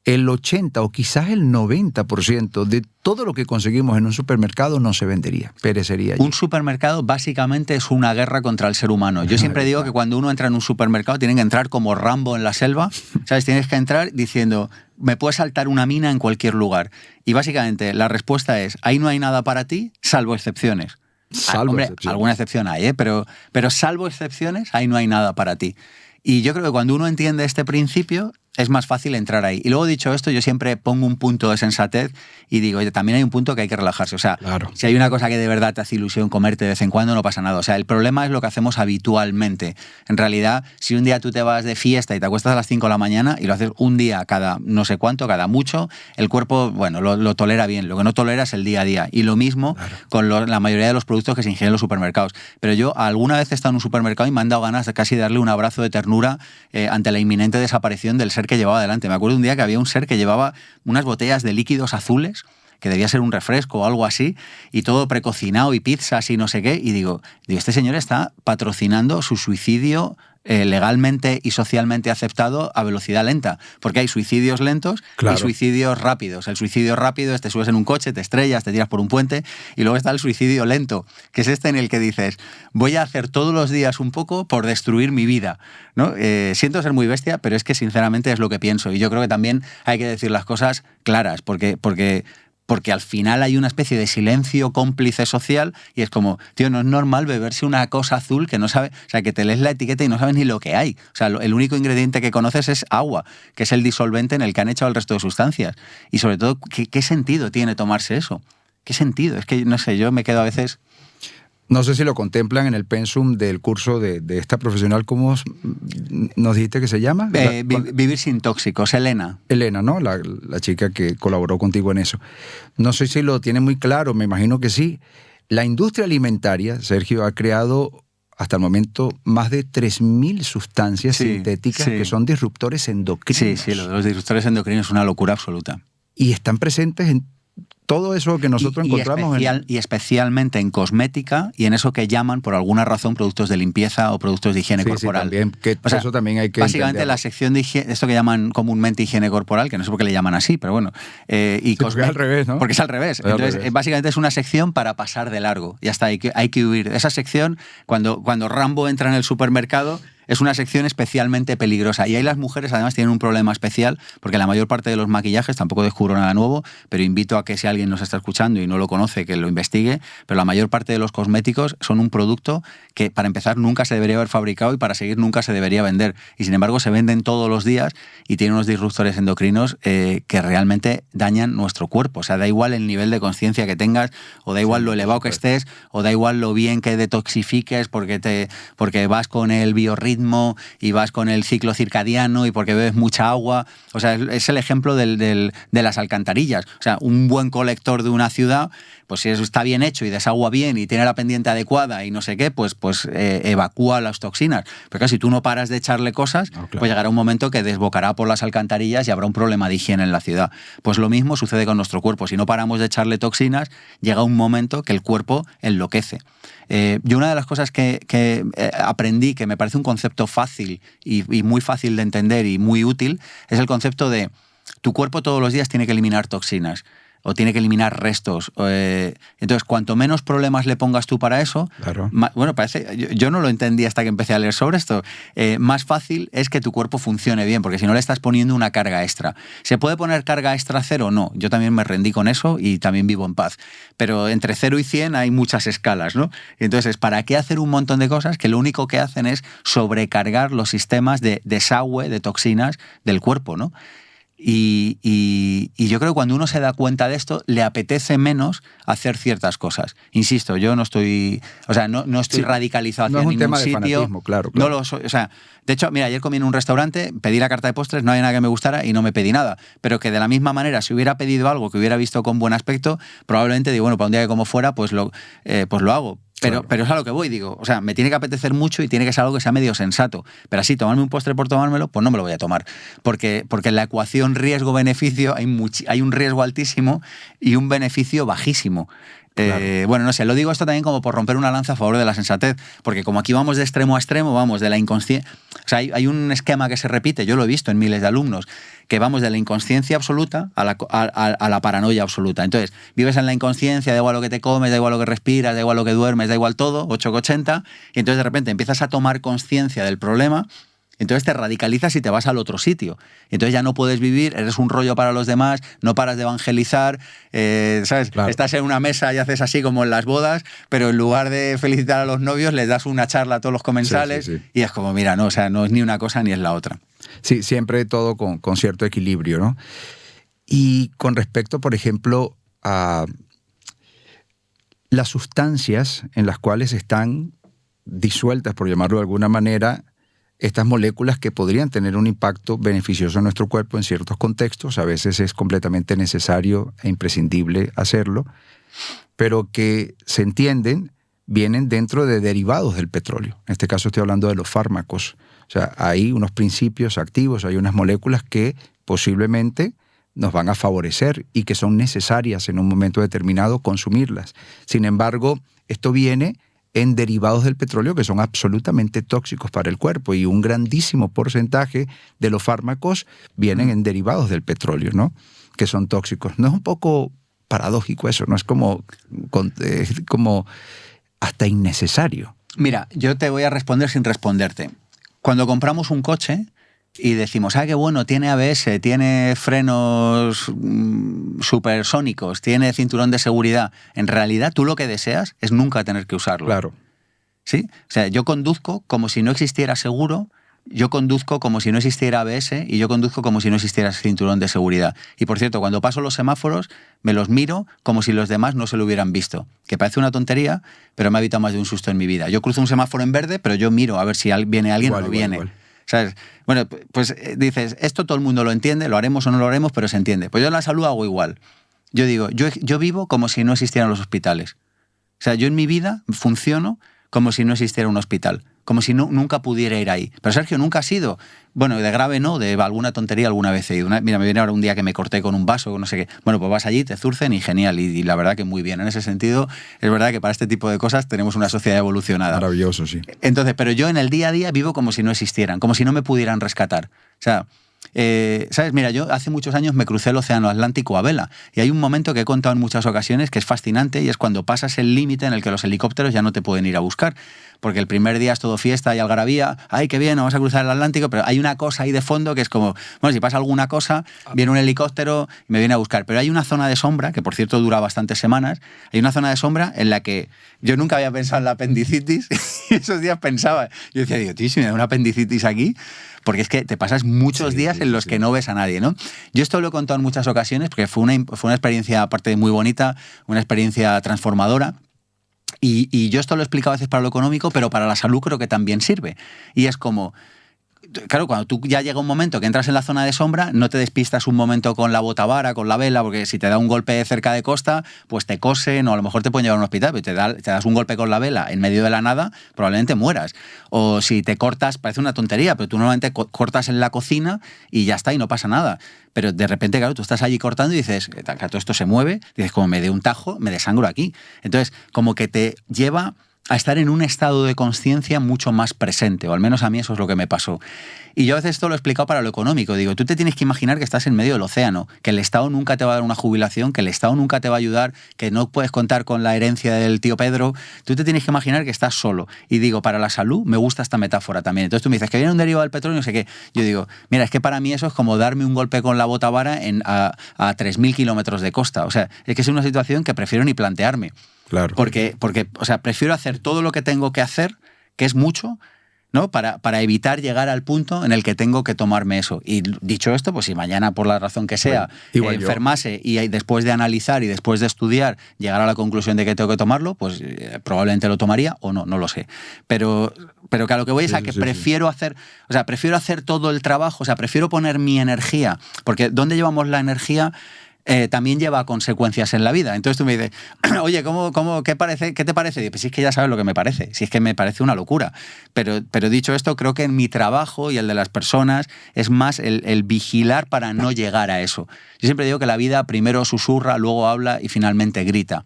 el 80 o quizás el 90% de todo lo que conseguimos en un supermercado no se vendería, perecería. Un supermercado básicamente es una guerra contra el ser humano. Yo siempre digo que cuando uno entra en un supermercado tienen que entrar como Rambo en la selva, ¿sabes? Tienes que entrar diciendo, me puede saltar una mina en cualquier lugar. Y básicamente la respuesta es, ahí no hay nada para ti, salvo excepciones. Hombre, alguna excepción hay, pero salvo excepciones, ahí no hay nada para ti. Y yo creo que cuando uno entiende este principio, es más fácil entrar ahí. Y luego, dicho esto, yo siempre pongo un punto de sensatez y digo, oye, también hay un punto que hay que relajarse. O sea, claro, si hay una cosa que de verdad te hace ilusión comerte de vez en cuando, no pasa nada. O sea, el problema es lo que hacemos habitualmente. En realidad, si un día tú te vas de fiesta y te acuestas a las 5 de la mañana y lo haces un día cada no sé cuánto, cada mucho, el cuerpo, bueno, lo tolera bien. Lo que no tolera es el día a día. Y lo mismo con la mayoría de los productos que se ingieren en los supermercados. Pero yo alguna vez he estado en un supermercado y me han dado ganas de casi darle un abrazo de ternura ante la inminente desaparición del ser que llevaba adelante. Me acuerdo un día que había un ser que llevaba unas botellas de líquidos azules, que debía ser un refresco o algo así, y todo precocinado y pizzas y no sé qué, y digo, este señor está patrocinando su suicidio legalmente y socialmente aceptado a velocidad lenta, porque hay suicidios lentos y suicidios rápidos. El suicidio rápido es te subes en un coche, te estrellas, te tiras por un puente, y luego está el suicidio lento, que es este en el que dices, voy a hacer todos los días un poco por destruir mi vida, ¿no? Siento ser muy bestia, pero es que sinceramente es lo que pienso, y yo creo que también hay que decir las cosas claras, porque al final hay una especie de silencio cómplice social y es como, tío, no es normal beberse una cosa azul que no sabe, o sea, que te lees la etiqueta y no sabes ni lo que hay. O sea, el único ingrediente que conoces es agua, que es el disolvente en el que han echado el resto de sustancias. Y sobre todo, ¿qué sentido tiene tomarse eso? ¿Qué sentido? Es que, no sé, yo me quedo a veces... No sé si lo contemplan en el pensum del curso de esta profesional, ¿cómo nos dijiste que se llama? Vivir sin tóxicos, Elena. Elena, ¿no? La chica que colaboró contigo en eso. No sé si lo tiene muy claro, me imagino que sí. La industria alimentaria, Sergio, ha creado hasta el momento más de 3.000 sustancias sintéticas que son disruptores endocrinos. Sí, lo de los disruptores endocrinos es una locura absoluta. Y están presentes en todo eso que nosotros encontramos y especialmente en cosmética y en eso que llaman por alguna razón productos de limpieza o productos de higiene corporal. También, eso también hay que básicamente entenderlo. La sección de higiene, esto que llaman comúnmente higiene corporal, que no sé por qué le llaman así, pero bueno. Porque es al revés, ¿no? Porque es al revés. Entonces, básicamente es una sección para pasar de largo. Ya está, hay que huir. Esa sección, cuando Rambo entra en el supermercado, es una sección especialmente peligrosa. Y ahí las mujeres además tienen un problema especial, porque la mayor parte de los maquillajes, tampoco descubro nada nuevo, pero invito a que si alguien nos está escuchando y no lo conoce, que lo investigue, pero la mayor parte de los cosméticos son un producto que, para empezar, nunca se debería haber fabricado y para seguir nunca se debería vender. Y sin embargo se venden todos los días y tienen unos disruptores endocrinos que realmente dañan nuestro cuerpo. O sea, da igual el nivel de conciencia que tengas, o da igual lo elevado que estés, o da igual lo bien que detoxifiques porque vas con el biorritmo y vas con el ciclo circadiano y porque bebes mucha agua. O sea, es el ejemplo de las alcantarillas. O sea, un buen colector de una ciudad, pues si eso está bien hecho y desagua bien y tiene la pendiente adecuada y no sé qué, pues evacúa las toxinas. Pero claro, si tú no paras de echarle cosas, pues llegará un momento que desbocará por las alcantarillas y habrá un problema de higiene en la ciudad. Pues lo mismo sucede con nuestro cuerpo. Si no paramos de echarle toxinas, llega un momento que el cuerpo enloquece. Yo una de las cosas que aprendí, que me parece un concepto fácil y muy fácil de entender y muy útil, es el concepto de tu cuerpo todos los días tiene que eliminar toxinas o tiene que eliminar restos. Entonces, cuanto menos problemas le pongas tú para eso, claro. Bueno, yo no lo entendí hasta que empecé a leer sobre esto, más fácil es que tu cuerpo funcione bien, porque si no le estás poniendo una carga extra. ¿Se puede poner carga extra 0? No. Yo también me rendí con eso y también vivo en paz. Pero entre 0 y 100 hay muchas escalas, ¿no? Entonces, ¿para qué hacer un montón de cosas que lo único que hacen es sobrecargar los sistemas de desagüe de toxinas del cuerpo, ¿no? Y yo creo que cuando uno se da cuenta de esto, le apetece menos hacer ciertas cosas. Insisto, yo no estoy radicalizado hacia ningún sitio. No es un tema de fanatismo, claro. No lo soy, o sea, de hecho, mira, ayer comí en un restaurante, pedí la carta de postres, no había nada que me gustara y no me pedí nada. Pero que de la misma manera, si hubiera pedido algo que hubiera visto con buen aspecto, probablemente digo, bueno, para un día que como fuera, pues lo hago. Pero es a lo que voy, digo, o sea, me tiene que apetecer mucho y tiene que ser algo que sea medio sensato. Pero así, tomarme un postre por tomármelo, pues no me lo voy a tomar. Porque en la ecuación riesgo-beneficio hay un riesgo altísimo y un beneficio bajísimo. Claro. Bueno, no sé, lo digo esto también como por romper una lanza a favor de la sensatez, porque como aquí vamos de extremo a extremo, vamos de la inconsciencia. O sea, hay un esquema que se repite, yo lo he visto en miles de alumnos, que vamos de la inconsciencia absoluta a la paranoia absoluta. Entonces, vives en la inconsciencia, da igual lo que te comes, da igual lo que respiras, da igual lo que duermes, da igual todo, 8,80, y entonces de repente empiezas a tomar conciencia del problema. Entonces te radicalizas y te vas al otro sitio. Entonces ya no puedes vivir, eres un rollo para los demás, no paras de evangelizar, ¿sabes? Claro. Estás en una mesa y haces así como en las bodas, pero en lugar de felicitar a los novios, les das una charla a todos los comensales y es como, mira, no, o sea, no es ni una cosa ni es la otra. Sí, siempre todo con cierto equilibrio, ¿no? Y con respecto, por ejemplo, a las sustancias en las cuales están disueltas, por llamarlo de alguna manera, estas moléculas que podrían tener un impacto beneficioso en nuestro cuerpo en ciertos contextos, a veces es completamente necesario e imprescindible hacerlo, pero que se entienden, vienen dentro de derivados del petróleo. En este caso estoy hablando de los fármacos. O sea, hay unos principios activos, hay unas moléculas que posiblemente nos van a favorecer y que son necesarias en un momento determinado consumirlas. Sin embargo, esto viene en derivados del petróleo que son absolutamente tóxicos para el cuerpo y un grandísimo porcentaje de los fármacos vienen en derivados del petróleo, ¿no? Que son tóxicos. ¿No es un poco paradójico eso? ¿No es como hasta innecesario? Mira, yo te voy a responder sin responderte. Cuando compramos un coche y decimos, qué bueno, tiene ABS, tiene frenos supersónicos, tiene cinturón de seguridad, en realidad tú lo que deseas es nunca tener que usarlo. Claro. ¿Sí? O sea, yo conduzco como si no existiera seguro, yo conduzco como si no existiera ABS y yo conduzco como si no existiera cinturón de seguridad. Y por cierto, cuando paso los semáforos, me los miro como si los demás no se lo hubieran visto. Que parece una tontería, pero me ha evitado más de un susto en mi vida. Yo cruzo un semáforo en verde, pero yo miro a ver si viene alguien o no viene. Igual. ¿Sabes? Bueno, pues dices, esto todo el mundo lo entiende, lo haremos o no lo haremos, pero se entiende. Pues yo en la salud hago igual. Yo digo, yo vivo como si no existieran los hospitales. O sea, yo en mi vida funciono como si no existiera un hospital, como si nunca pudiera ir ahí. Pero Sergio, nunca has ido. Bueno, de grave no, de alguna tontería alguna vez he ido. Mira, me viene ahora un día que me corté con un vaso, no sé qué. Bueno, pues vas allí, te zurcen y genial. Y la verdad que muy bien. En ese sentido, es verdad que para este tipo de cosas tenemos una sociedad evolucionada. Maravilloso, sí. Entonces, pero yo en el día a día vivo como si no existieran, como si no me pudieran rescatar. O sea, ¿sabes? Mira, yo hace muchos años me crucé el Océano Atlántico a vela y hay un momento que he contado en muchas ocasiones que es fascinante y es cuando pasas el límite en el que los helicópteros ya no te pueden ir a buscar. Porque el primer día es todo fiesta y algarabía, ¡ay, qué bien, vamos a cruzar el Atlántico! Pero hay una cosa ahí de fondo que es como, bueno, si pasa alguna cosa, viene un helicóptero y me viene a buscar. Pero hay una zona de sombra, que por cierto dura bastantes semanas, hay una zona de sombra en la que yo nunca había pensado en la apendicitis y esos días pensaba, yo decía, digo, tío, si me da una apendicitis aquí, porque es que te pasas muchos días en los que no ves a nadie, ¿no? Yo esto lo he contado en muchas ocasiones porque fue una experiencia, aparte de muy bonita, una experiencia transformadora. Y yo esto lo he explicado a veces para lo económico, pero para la salud creo que también sirve. Y es como, claro, cuando tú ya llega un momento que entras en la zona de sombra, no te despistas un momento con la botavara, con la vela, porque si te da un golpe cerca de costa, pues te cosen o a lo mejor te pueden llevar a un hospital, pero te das un golpe con la vela en medio de la nada, probablemente mueras. O si te cortas, parece una tontería, pero tú normalmente cortas en la cocina y ya está, y no pasa nada. Pero de repente, claro, tú estás allí cortando y dices, claro, todo esto se mueve, dices, como me dé un tajo, me desangro aquí. Entonces, como que te lleva a estar en un estado de conciencia mucho más presente, o al menos a mí eso es lo que me pasó. Y yo a veces esto lo he explicado para lo económico. Digo, tú te tienes que imaginar que estás en medio del océano, que el Estado nunca te va a dar una jubilación, que el Estado nunca te va a ayudar, que no puedes contar con la herencia del tío Pedro. Tú te tienes que imaginar que estás solo. Y digo, para la salud me gusta esta metáfora también. Entonces tú me dices que viene un derivado del petróleo, no sé qué. Yo digo, mira, es que para mí eso es como darme un golpe con la botavara a 3.000 kilómetros de costa. O sea, es que es una situación que prefiero ni plantearme. Claro. Porque, o sea, prefiero hacer todo lo que tengo que hacer, que es mucho, ¿no? Para evitar llegar al punto en el que tengo que tomarme eso. Y dicho esto, pues si mañana, por la razón que sea, enfermase y después de analizar y después de estudiar llegar a la conclusión de que tengo que tomarlo, pues probablemente lo tomaría o no lo sé. Pero que a lo que voy es a que prefiero hacer, o sea, prefiero hacer todo el trabajo, o sea, prefiero poner mi energía, porque ¿dónde llevamos la energía? También lleva consecuencias en la vida. Entonces tú me dices, oye, ¿qué te parece? Y pues si es que ya sabes lo que me parece, si es que me parece una locura. Pero dicho esto, creo que en mi trabajo y el de las personas es más el vigilar para no llegar a eso. Yo siempre digo que la vida primero susurra, luego habla y finalmente grita.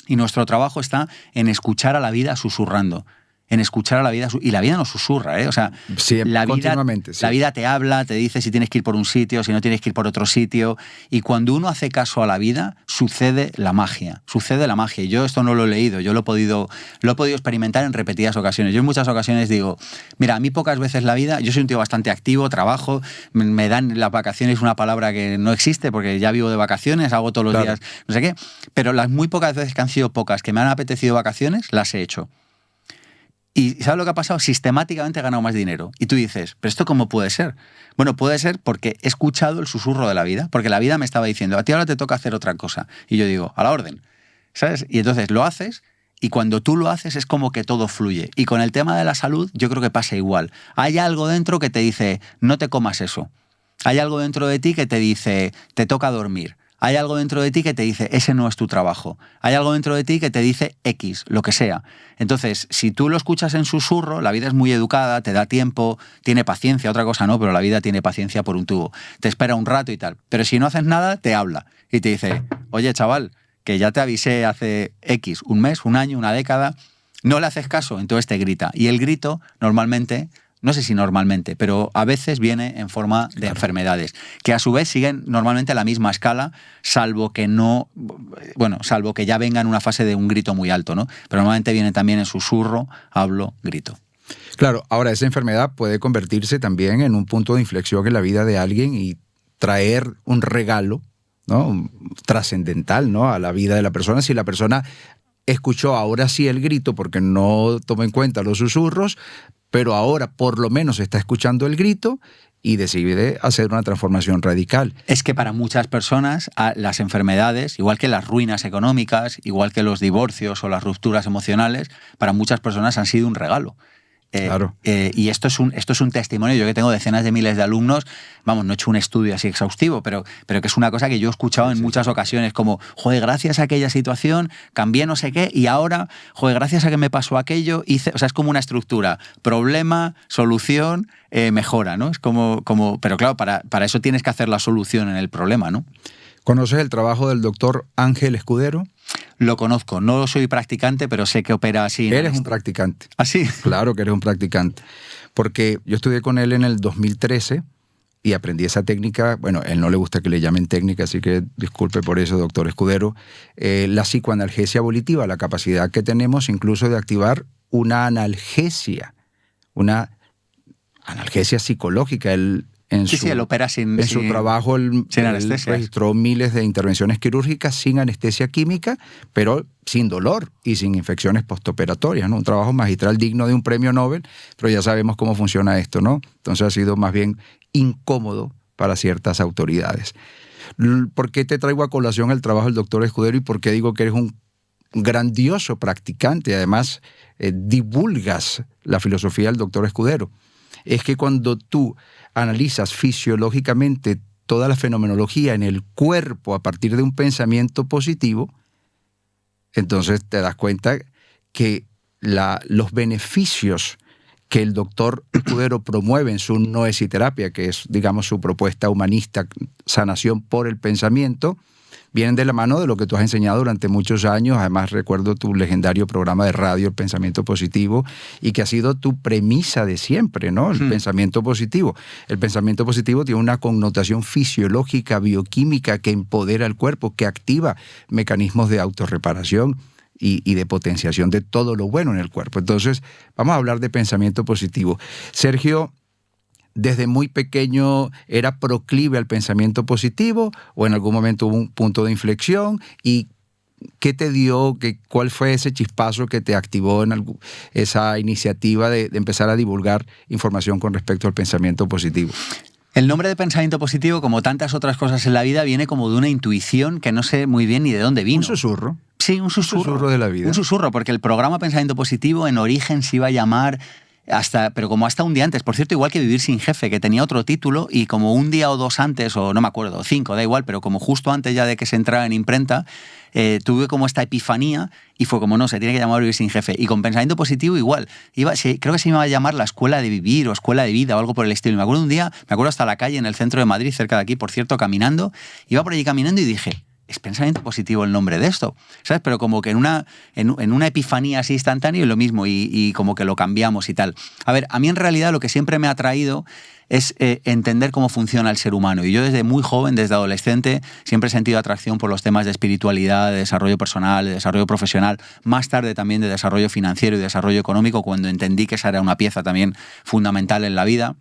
Y nuestro trabajo está en escuchar a la vida susurrando. En escuchar a la vida, y la vida nos susurra, ¿eh? O sea, siempre, la vida, continuamente, sí. La vida te habla, te dice si tienes que ir por un sitio, si no tienes que ir por otro sitio, y cuando uno hace caso a la vida, sucede la magia. Y yo esto no lo he leído, yo lo he podido experimentar en repetidas ocasiones. Yo en muchas ocasiones digo, mira, a mí pocas veces la vida, yo soy un tío bastante activo, trabajo, me dan las vacaciones, una palabra que no existe, porque ya vivo de vacaciones, hago todos los días, no sé qué, pero las muy pocas veces que han sido pocas, que me han apetecido vacaciones, las he hecho. Y ¿sabes lo que ha pasado? Sistemáticamente he ganado más dinero. Y tú dices, ¿pero esto cómo puede ser? Bueno, puede ser porque he escuchado el susurro de la vida, porque la vida me estaba diciendo, a ti ahora te toca hacer otra cosa. Y yo digo, a la orden, ¿sabes? Y entonces lo haces, y cuando tú lo haces es como que todo fluye. Y con el tema de la salud yo creo que pasa igual. Hay algo dentro que te dice, no te comas eso. Hay algo dentro de ti que te dice, te toca dormir. Hay algo dentro de ti que te dice, ese no es tu trabajo. Hay algo dentro de ti que te dice X, lo que sea. Entonces, si tú lo escuchas en susurro, la vida es muy educada, te da tiempo, tiene paciencia, otra cosa no, pero la vida tiene paciencia por un tubo. Te espera un rato y tal. Pero si no haces nada, te habla y te dice, oye, chaval, que ya te avisé hace X, un mes, un año, una década, no le haces caso, entonces te grita. Y el grito, normalmente, no sé si normalmente, pero a veces viene en forma de enfermedades, que a su vez siguen normalmente la misma escala, salvo que ya venga en una fase de un grito muy alto, ¿no? Pero normalmente viene también en susurro, hablo, grito. Claro, ahora esa enfermedad puede convertirse también en un punto de inflexión en la vida de alguien y traer un regalo, ¿no? Trascendental, ¿no? A la vida de la persona. Si la persona escuchó ahora sí el grito porque no tomó en cuenta los susurros, pero ahora por lo menos está escuchando el grito y decide hacer una transformación radical. Es que para muchas personas las enfermedades, igual que las ruinas económicas, igual que los divorcios o las rupturas emocionales, para muchas personas han sido un regalo. Claro. Y esto es un testimonio. Yo que tengo decenas de miles de alumnos, vamos, no he hecho un estudio así exhaustivo, pero que es una cosa que yo he escuchado en muchas ocasiones, como, joder, gracias a aquella situación cambié no sé qué, y ahora, joder, gracias a que me pasó aquello, hice... O sea, es como una estructura, problema, solución, mejora, ¿no? Es como pero claro, para eso tienes que hacer la solución en el problema, ¿no? ¿Conoces el trabajo del doctor Ángel Escudero? Lo conozco, no soy practicante, pero sé que opera así. Eres un practicante. ¿Ah, sí? Claro que eres un practicante. Porque yo estudié con él en el 2013 y aprendí esa técnica. Bueno, a él no le gusta que le llamen técnica, así que disculpe por eso, doctor Escudero. La psicoanalgesia volitiva, la capacidad que tenemos incluso de activar una analgesia psicológica. Él opera sin su trabajo él registró miles de intervenciones quirúrgicas sin anestesia química, pero sin dolor y sin infecciones postoperatorias, ¿no? Un trabajo magistral digno de un premio Nobel, pero ya sabemos cómo funciona esto, ¿no? Entonces ha sido más bien incómodo para ciertas autoridades. ¿Por qué te traigo a colación el trabajo del doctor Escudero y por qué digo que eres un grandioso practicante? Además, divulgas la filosofía del doctor Escudero. Es que cuando tú analizas fisiológicamente toda la fenomenología en el cuerpo a partir de un pensamiento positivo, entonces te das cuenta que los beneficios que el doctor Escudero promueve en su noesiterapia, que es, digamos, su propuesta humanista, sanación por el pensamiento, vienen de la mano de lo que tú has enseñado durante muchos años. Además, recuerdo tu legendario programa de radio, El Pensamiento Positivo, y que ha sido tu premisa de siempre, ¿no? El pensamiento positivo. El pensamiento positivo tiene una connotación fisiológica, bioquímica, que empodera el cuerpo, que activa mecanismos de autorreparación y de potenciación de todo lo bueno en el cuerpo. Entonces, vamos a hablar de pensamiento positivo. Sergio, ¿desde muy pequeño era proclive al pensamiento positivo o en algún momento hubo un punto de inflexión? ¿Y qué te dio, cuál fue ese chispazo que te activó en esa iniciativa de empezar a divulgar información con respecto al pensamiento positivo? El nombre de pensamiento positivo, como tantas otras cosas en la vida, viene como de una intuición que no sé muy bien ni de dónde vino. Un susurro. Sí, un susurro. Un susurro de la vida. Un susurro, porque el programa Pensamiento Positivo en origen se iba a llamar... pero como hasta un día antes, por cierto, igual que Vivir sin jefe, que tenía otro título, y como un día o dos antes, o no me acuerdo, 5, da igual, pero como justo antes ya de que se entrara en imprenta, tuve como esta epifanía y fue como, no, se tiene que llamar Vivir sin jefe. Y con Pensamiento Positivo igual. Creo que se iba a llamar La Escuela de Vivir o Escuela de Vida o algo por el estilo. Y me acuerdo un día, hasta la calle en el centro de Madrid, cerca de aquí, por cierto, caminando, iba por allí caminando y dije... es pensamiento positivo el nombre de esto, ¿sabes? Pero como que en una epifanía así instantánea y lo mismo, y como que lo cambiamos y tal. A ver, a mí en realidad lo que siempre me ha atraído es entender cómo funciona el ser humano. Y yo desde muy joven, desde adolescente, siempre he sentido atracción por los temas de espiritualidad, de desarrollo personal, de desarrollo profesional, más tarde también de desarrollo financiero y desarrollo económico, cuando entendí que esa era una pieza también fundamental en la vida.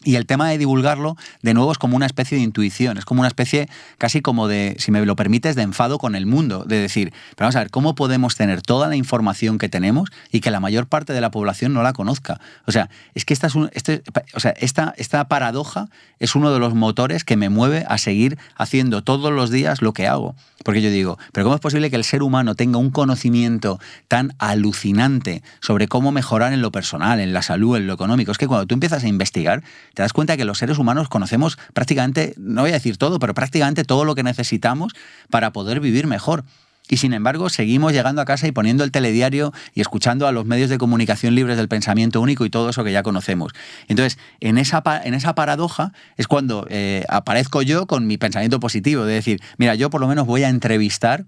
Y el tema de divulgarlo, de nuevo, es como una especie de intuición, es como una especie casi como de, si me lo permites, de enfado con el mundo, de decir, pero vamos a ver, ¿cómo podemos tener toda la información que tenemos y que la mayor parte de la población no la conozca? O sea, es que esta paradoja es uno de los motores que me mueve a seguir haciendo todos los días lo que hago. Porque yo digo, ¿pero cómo es posible que el ser humano tenga un conocimiento tan alucinante sobre cómo mejorar en lo personal, en la salud, en lo económico? Es que cuando tú empiezas a investigar, te das cuenta que los seres humanos conocemos prácticamente, no voy a decir todo, pero prácticamente todo lo que necesitamos para poder vivir mejor. Y sin embargo, seguimos llegando a casa y poniendo el telediario y escuchando a los medios de comunicación libres del pensamiento único y todo eso que ya conocemos. Entonces, en esa paradoja es cuando aparezco yo con mi pensamiento positivo, de decir, mira, yo por lo menos voy a entrevistar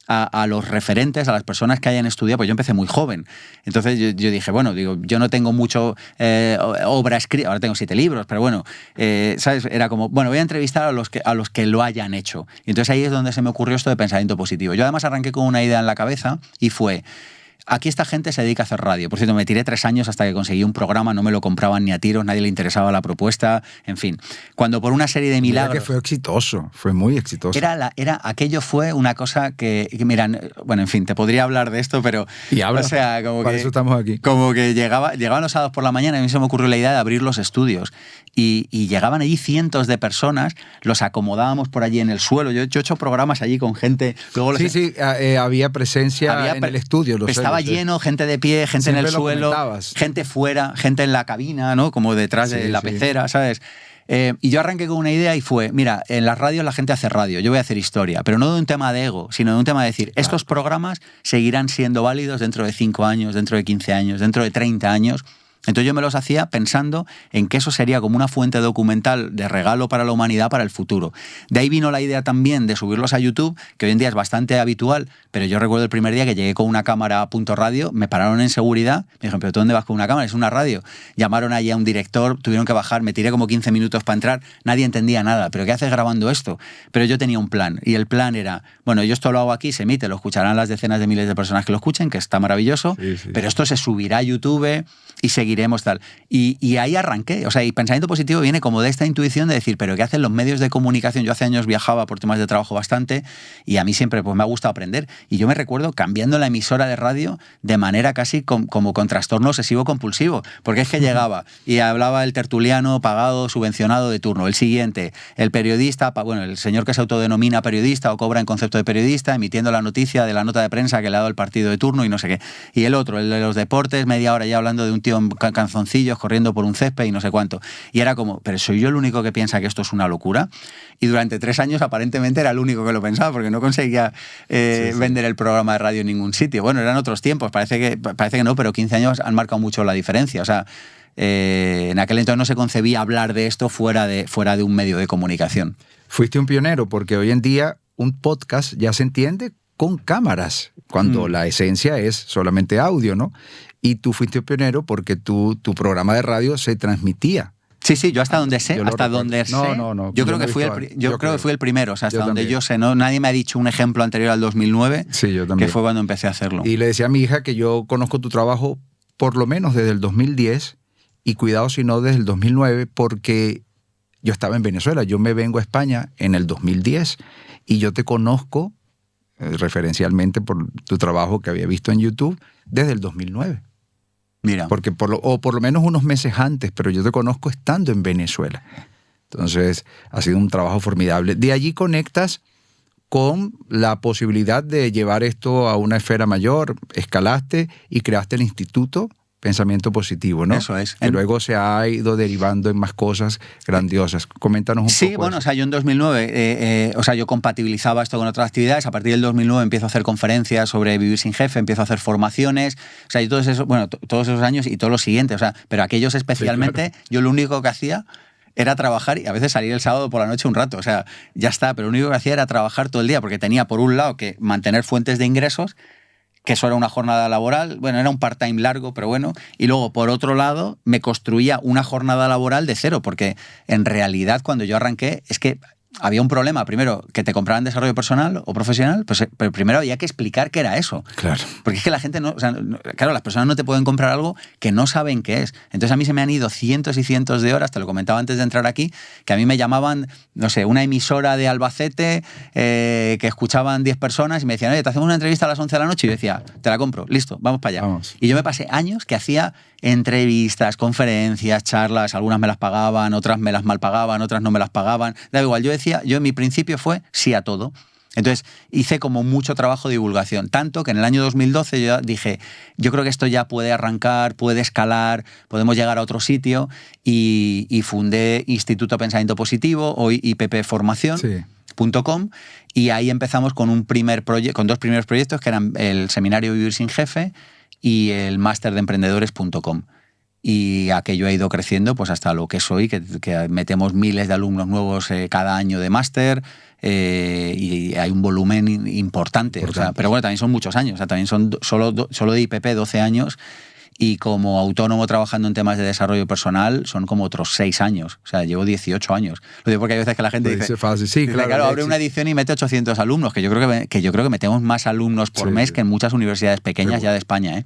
a los referentes, a las personas que hayan estudiado, pues yo empecé muy joven. Entonces yo dije, bueno, yo no tengo mucho obra escrita, ahora tengo 7 libros, pero bueno, ¿sabes? Era como, bueno, voy a entrevistar a los que lo hayan hecho. Y entonces ahí es donde se me ocurrió esto de pensamiento positivo. Yo además arranqué con una idea en la cabeza y fue... Aquí esta gente se dedica a hacer radio. Por cierto, me tiré 3 años hasta que conseguí un programa, no me lo compraban ni a tiros, nadie le interesaba la propuesta, en fin. Cuando por una serie de milagros... Mira que fue exitoso, fue muy exitoso. Aquello fue una cosa que mira, bueno, en fin, te podría hablar de esto, pero... Y habla, o sea, como para que, eso estamos aquí. Como que llegaban los sábados por la mañana y a mí se me ocurrió la idea de abrir los estudios. Y llegaban allí cientos de personas, los acomodábamos por allí en el suelo. Yo he hecho programas allí con gente... Luego sí, había presencia en el estudio, lo sé. estaba lleno, gente de pie, gente Siempre en el lo suelo, comentabas. gente fuera, gente en la cabina, ¿no? Como detrás de la pecera, ¿sabes? Y yo arranqué con una idea y fue, mira, en las radios la gente hace radio, yo voy a hacer historia, pero no de un tema de ego, sino de un tema de decir, estos programas seguirán siendo válidos dentro de 5 años, dentro de 15 años, dentro de 30 años. Entonces yo me los hacía pensando en que eso sería como una fuente documental de regalo para la humanidad para el futuro. De ahí vino la idea también de subirlos a YouTube, que hoy en día es bastante habitual, pero yo recuerdo el primer día que llegué con una cámara a Punto Radio, me pararon en seguridad, me dijeron, ¿pero tú dónde vas con una cámara? Es una radio. Llamaron allí a un director, tuvieron que bajar, me tiré como 15 minutos para entrar, nadie entendía nada, ¿pero qué haces grabando esto? Pero yo tenía un plan, y el plan era, bueno, yo esto lo hago aquí, se emite, lo escucharán las decenas de miles de personas que lo escuchen, que está maravilloso, pero esto se subirá a YouTube y seguiremos tal. Y ahí arranqué. O sea, y pensamiento positivo viene como de esta intuición de decir, pero ¿qué hacen los medios de comunicación? Yo hace años viajaba por temas de trabajo bastante y a mí siempre pues, me ha gustado aprender. Y yo me recuerdo cambiando la emisora de radio de manera casi como con trastorno obsesivo-compulsivo. Porque es que llegaba y hablaba el tertuliano pagado, subvencionado de turno. El siguiente, el periodista, bueno, el señor que se autodenomina periodista o cobra en concepto de periodista, emitiendo la noticia de la nota de prensa que le ha dado el partido de turno y no sé qué. Y el otro, el de los deportes, media hora ya hablando de un tío en canzoncillos corriendo por un césped y no sé cuánto. Y era como, ¿pero soy yo el único que piensa que esto es una locura? Y durante 3 años aparentemente era el único que lo pensaba porque no conseguía vender el programa de radio en ningún sitio. Bueno, eran otros tiempos, parece que no, pero 15 años han marcado mucho la diferencia. O sea, en aquel entonces no se concebía hablar de esto fuera de un medio de comunicación. Fuiste un pionero porque hoy en día un podcast ya se entiende con cámaras, cuando la esencia es solamente audio, ¿no? Y tú fuiste pionero porque tu programa de radio se transmitía. Sí, yo hasta donde sé, No. Yo creo que fui el primero, o sea, hasta donde yo sé, ¿no? Nadie me ha dicho un ejemplo anterior al 2009, sí, yo también. Que fue cuando empecé a hacerlo. Y le decía a mi hija que yo conozco tu trabajo por lo menos desde el 2010 y cuidado si no desde el 2009 porque yo estaba en Venezuela, yo me vengo a España en el 2010 y yo te conozco referencialmente por tu trabajo que había visto en YouTube desde el 2009. Mira. Porque por lo menos unos meses antes, pero yo te conozco estando en Venezuela. Entonces, ha sido un trabajo formidable. De allí conectas con la posibilidad de llevar esto a una esfera mayor, escalaste y creaste el Instituto Pensamiento Positivo, ¿no? Eso es. Que luego se ha ido derivando en más cosas grandiosas. Coméntanos un poco. Sí, bueno, o sea, yo en 2009, yo compatibilizaba esto con otras actividades. A partir del 2009 empiezo a hacer conferencias sobre vivir sin jefe, empiezo a hacer formaciones. O sea, y todos esos años y todos los siguientes. O sea, pero aquellos especialmente, sí, claro. Yo lo único que hacía era trabajar y a veces salir el sábado por la noche un rato. O sea, ya está, pero lo único que hacía era trabajar todo el día porque tenía, por un lado, que mantener fuentes de ingresos, que eso era una jornada laboral, bueno, era un part-time largo, pero bueno, y luego, por otro lado, me construía una jornada laboral de cero, porque en realidad cuando yo arranqué es que había un problema, primero, que te compraran desarrollo personal o profesional, pues, pero primero había que explicar qué era eso. Claro. Porque es que la gente claro, las personas no te pueden comprar algo que no saben qué es. Entonces a mí se me han ido cientos y cientos de horas, te lo comentaba antes de entrar aquí, que a mí me llamaban, no sé, una emisora de Albacete, que escuchaban 10 personas y me decían, oye, te hacemos una entrevista a las 11 de la noche, y yo decía, te la compro, listo, vamos para allá. Vamos. Y yo me pasé años que hacía entrevistas, conferencias, charlas, algunas me las pagaban, otras me las mal pagaban, otras no me las pagaban, da igual, yo en mi principio fue sí a todo. Entonces hice como mucho trabajo de divulgación, tanto que en el año 2012 yo dije, yo creo que esto ya puede arrancar, puede escalar, podemos llegar a otro sitio, y fundé Instituto Pensamiento Positivo, hoy ippformación.com, y ahí empezamos con con 2 primeros proyectos que eran el seminario Vivir sin Jefe y el máster de emprendedores.com. Y aquello ha ido creciendo pues hasta lo que es hoy, que metemos miles de alumnos nuevos cada año de máster, y hay un volumen importante. O sea, pero bueno, también son muchos años, o sea, también son solo de IPP 12 años, y como autónomo trabajando en temas de desarrollo personal son como otros 6 años. O sea, llevo 18 años. Lo digo porque hay veces que la gente dice fácil. Sí, claro, abre una edición y mete 800 alumnos, que yo creo que metemos más alumnos por mes que en muchas universidades pequeñas ya de España, ¿eh?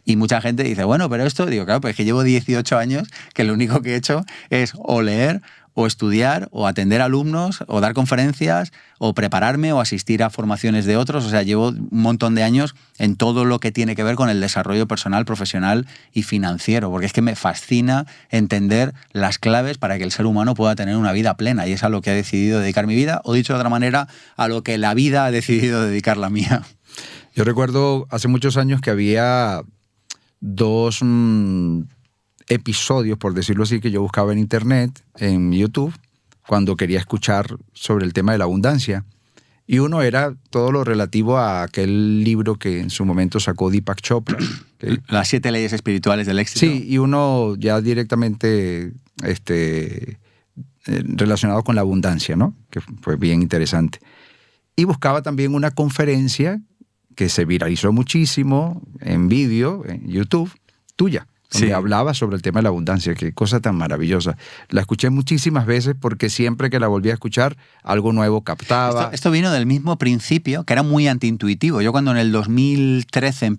Y mucha gente dice, bueno, pero esto, digo, claro, pues es que llevo 18 años que lo único que he hecho es o leer, o estudiar, o atender alumnos, o dar conferencias, o prepararme, o asistir a formaciones de otros. O sea, llevo un montón de años en todo lo que tiene que ver con el desarrollo personal, profesional y financiero, porque es que me fascina entender las claves para que el ser humano pueda tener una vida plena, y es a lo que he decidido dedicar mi vida, o dicho de otra manera, a lo que la vida ha decidido dedicar la mía. Yo recuerdo hace muchos años que había dos episodios, por decirlo así, que yo buscaba en internet, en YouTube, cuando quería escuchar sobre el tema de la abundancia. Y uno era todo lo relativo a aquel libro que en su momento sacó Deepak Chopra. Las 7 leyes espirituales del éxito. Sí, y uno ya directamente relacionado con la abundancia, ¿no? Que fue bien interesante. Y buscaba también una conferencia que se viralizó muchísimo en vídeo, en YouTube, tuya, donde hablaba sobre el tema de la abundancia. Qué cosa tan maravillosa. La escuché muchísimas veces porque siempre que la volví a escuchar, algo nuevo captaba. Esto vino del mismo principio, que era muy antiintuitivo. Yo cuando en el 2013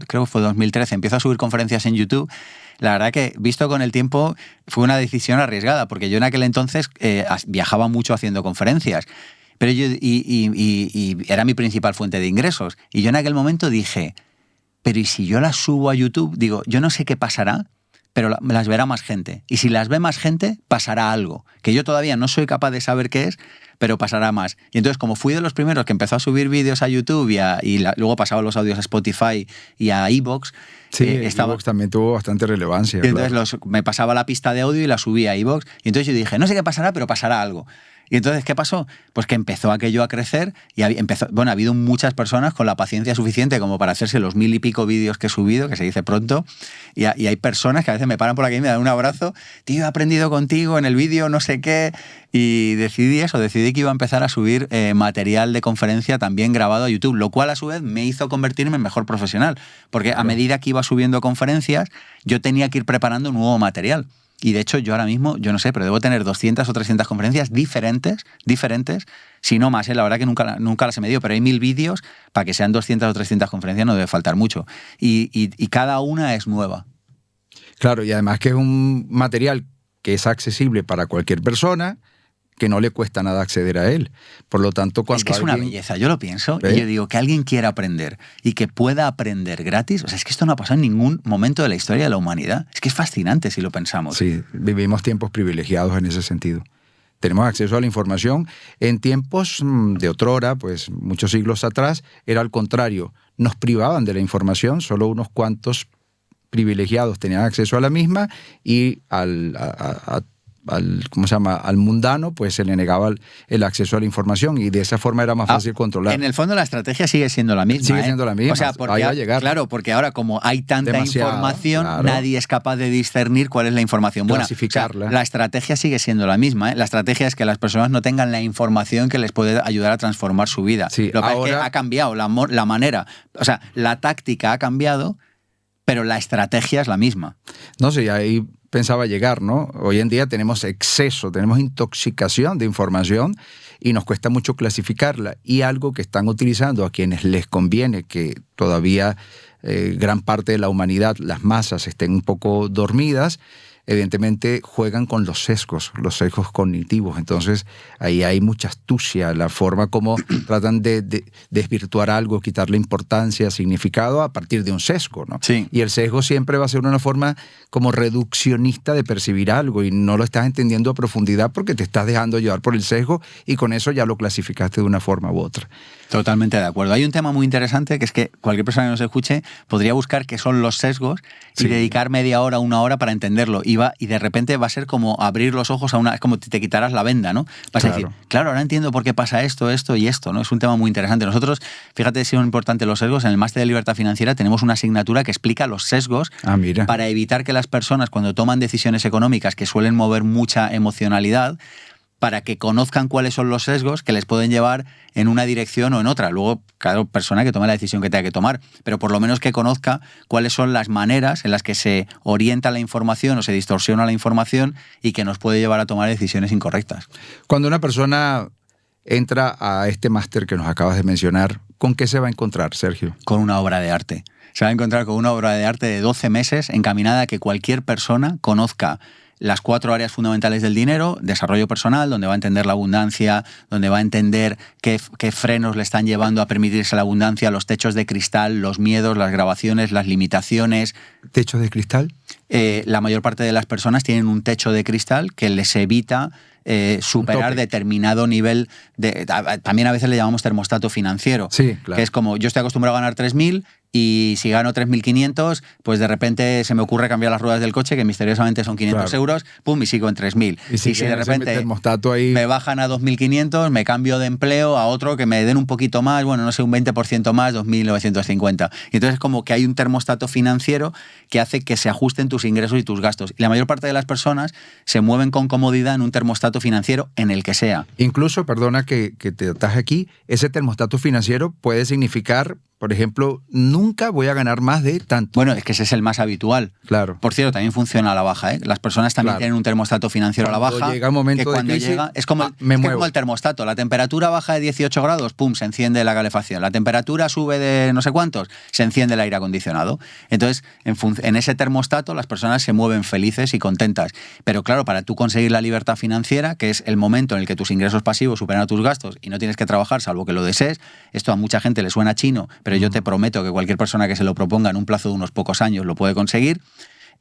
creo que fue 2013, empiezo a subir conferencias en YouTube, la verdad que, visto con el tiempo, fue una decisión arriesgada, porque yo en aquel entonces viajaba mucho haciendo conferencias. Pero y era mi principal fuente de ingresos. Y yo en aquel momento dije, pero ¿y si yo las subo a YouTube? Digo, yo no sé qué pasará, pero las verá más gente. Y si las ve más gente, pasará algo, que yo todavía no soy capaz de saber qué es, pero pasará más. Y entonces, como fui de los primeros que empezó a subir vídeos a YouTube luego pasaba los audios a Spotify y a iVoox, iVoox también tuvo bastante relevancia. Y entonces me pasaba la pista de audio y la subía a iVoox. Y entonces yo dije, no sé qué pasará, pero pasará algo. Y entonces, ¿qué pasó? Pues que empezó aquello a crecer y ha habido muchas personas con la paciencia suficiente como para hacerse los 1000 y pico vídeos que he subido, que se dice pronto, y hay personas que a veces me paran por aquí y me dan un abrazo, tío, he aprendido contigo en el vídeo, no sé qué, y decidí que iba a empezar a subir material de conferencia también grabado a YouTube, lo cual a su vez me hizo convertirme en mejor profesional, porque a medida que iba subiendo conferencias, yo tenía que ir preparando nuevo material. Y de hecho yo ahora mismo, yo no sé, pero debo tener 200 o 300 conferencias diferentes, si no más, la verdad que nunca las he medido, pero hay 1000 vídeos, para que sean 200 o 300 conferencias no debe faltar mucho. Y cada una es nueva. Claro, y además que es un material que es accesible para cualquier persona, que no le cuesta nada acceder a él. Por lo tanto, cuando es que es una belleza, yo lo pienso, y yo digo que alguien quiera aprender y que pueda aprender gratis, o sea, es que esto no ha pasado en ningún momento de la historia de la humanidad. Es que es fascinante si lo pensamos. Sí, vivimos tiempos privilegiados en ese sentido. Tenemos acceso a la información. En tiempos de otrora, pues muchos siglos atrás, era al contrario. Nos privaban de la información, solo unos cuantos privilegiados tenían acceso a la misma y al mundano, pues se le negaba el acceso a la información y de esa forma era más fácil controlar. En el fondo la estrategia sigue siendo la misma. Sigue siendo la misma. O sea, ahí va a llegar. Claro, porque ahora como hay tanta información, claro, nadie es capaz de discernir cuál es la información buena. Clasificarla. O sea, la estrategia sigue siendo la misma. La estrategia es que las personas no tengan la información que les puede ayudar a transformar su vida. Sí, lo que pasa es que ha cambiado la manera. O sea, la táctica ha cambiado, pero la estrategia es la misma. No sé, ahí pensaba llegar, ¿no? Hoy en día tenemos exceso, tenemos intoxicación de información y nos cuesta mucho clasificarla. Y algo que están utilizando a quienes les conviene que todavía gran parte de la humanidad, las masas, estén un poco dormidas, evidentemente juegan con los sesgos cognitivos. Entonces, ahí hay mucha astucia, la forma como tratan de desvirtuar algo, quitarle importancia, significado a partir de un sesgo, ¿no? Sí. Y el sesgo siempre va a ser una forma como reduccionista de percibir algo y no lo estás entendiendo a profundidad porque te estás dejando llevar por el sesgo y con eso ya lo clasificaste de una forma u otra. Totalmente de acuerdo. Hay un tema muy interesante que es que cualquier persona que nos escuche podría buscar qué son los sesgos y dedicar media hora, una hora para entenderlo. Y de repente va a ser como abrir los ojos es como si te quitaras la venda, ¿no? Vas a decir, claro, ahora entiendo por qué pasa esto y esto, ¿no? Es un tema muy interesante. Nosotros, fíjate si son importantes los sesgos, en el Máster de Libertad Financiera tenemos una asignatura que explica los sesgos para evitar que las personas cuando toman decisiones económicas que suelen mover mucha emocionalidad, para que conozcan cuáles son los sesgos que les pueden llevar en una dirección o en otra. Luego, cada persona que tome la decisión que tenga que tomar, pero por lo menos que conozca cuáles son las maneras en las que se orienta la información o se distorsiona la información y que nos puede llevar a tomar decisiones incorrectas. Cuando una persona entra a este máster que nos acabas de mencionar, ¿con qué se va a encontrar, Sergio? Con una obra de arte. Se va a encontrar con una obra de arte de 12 meses encaminada a que cualquier persona conozca las 4 áreas fundamentales del dinero: desarrollo personal, donde va a entender la abundancia, donde va a entender qué frenos le están llevando a permitirse la abundancia, los techos de cristal, los miedos, las grabaciones, las limitaciones. ¿Techos de cristal? La mayor parte de las personas tienen un techo de cristal que les evita superar determinado nivel de... También a veces le llamamos termostato financiero. Sí, claro. Que es como, yo estoy acostumbrado a ganar 3.000 y si gano 3.500, pues de repente se me ocurre cambiar las ruedas del coche, que misteriosamente son 500 euros, pum, y sigo en 3.000. Y si de repente termostato ahí... me bajan a 2.500, me cambio de empleo a otro que me den un poquito más, bueno, no sé, un 20% más, 2.950. Y entonces es como que hay un termostato financiero que hace que se ajusten tus ingresos y tus gastos. Y la mayor parte de las personas se mueven con comodidad en un termostato financiero, en el que sea. Incluso, perdona que te ataje aquí, ese termostato financiero puede significar, por ejemplo, nunca voy a ganar más de tanto. Bueno, es que ese es el más habitual. Claro. Por cierto, también funciona a la baja, ¿eh? Las personas también tienen un termostato financiero cuando a la baja. Llega un momento que cuando de crisis, llega, es como el termostato. La temperatura baja de 18 grados, pum, se enciende la calefacción. La temperatura sube de no sé cuántos, se enciende el aire acondicionado. Entonces, en ese termostato las personas se mueven felices y contentas. Pero claro, para tú conseguir la libertad financiera, que es el momento en el que tus ingresos pasivos superan a tus gastos y no tienes que trabajar salvo que lo desees, esto a mucha gente le suena chino, pero yo te prometo que cualquier persona que se lo proponga en un plazo de unos pocos años lo puede conseguir.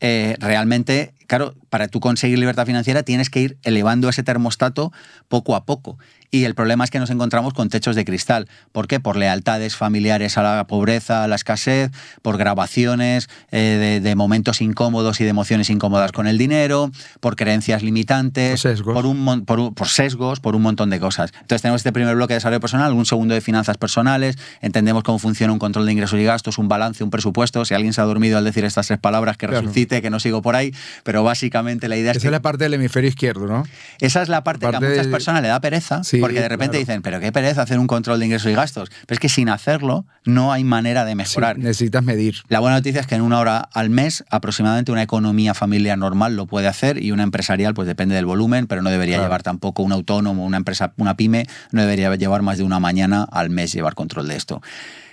Realmente, claro, para tú conseguir libertad financiera tienes que ir elevando ese termostato poco a poco. Y el problema es que nos encontramos con techos de cristal. ¿Por qué? Por lealtades familiares a la pobreza, a la escasez, por grabaciones de momentos incómodos y de emociones incómodas con el dinero, por creencias limitantes, por sesgos, por un montón de cosas. Entonces tenemos este primer bloque de desarrollo personal, un segundo de finanzas personales, entendemos cómo funciona un control de ingresos y gastos, un balance, un presupuesto. Si alguien se ha dormido al decir estas 3 palabras, que resucite, que no sigo por ahí, pero básicamente la idea es que... Esa es la parte del hemisferio izquierdo, ¿no? Esa es la parte que a muchas personas le da pereza, porque de repente dicen, pero qué pereza hacer un control de ingresos y gastos. Pero es que sin hacerlo no hay manera de mejorar. Sí, necesitas medir. La buena noticia es que en 1 hora al mes aproximadamente una economía familiar normal lo puede hacer, y una empresarial pues depende del volumen, pero no debería llevar tampoco un autónomo, una empresa, una pyme, no debería llevar más de 1 mañana al mes llevar control de esto.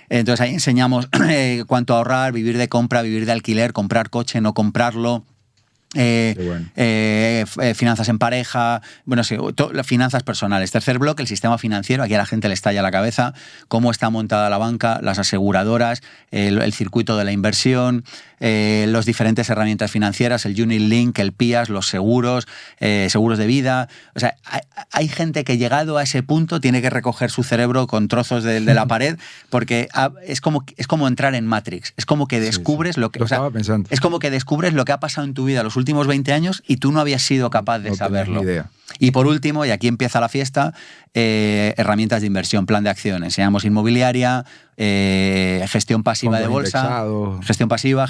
Entonces ahí enseñamos cuánto ahorrar, vivir de compra, vivir de alquiler, comprar coche, no comprarlo. Finanzas en pareja, bueno, sí, las finanzas personales. Tercer bloque, el sistema financiero. Aquí a la gente le estalla la cabeza cómo está montada la banca, las aseguradoras, el circuito de la inversión, las diferentes herramientas financieras, el Unit Link, el PIAS, los seguros, seguros de vida. O sea, hay gente que, llegado a ese punto, tiene que recoger su cerebro con trozos de la pared, porque es como entrar en Matrix. Es como que descubres lo que... Lo estaba pensando. Es como que descubres lo que ha pasado en tu vida los últimos 20 años y tú no habías sido capaz de saberlo. Ni idea. Y por último, y aquí empieza la fiesta, herramientas de inversión, plan de acción. Enseñamos inmobiliaria, gestión pasiva fondos de bolsa, indexados. Gestión pasiva,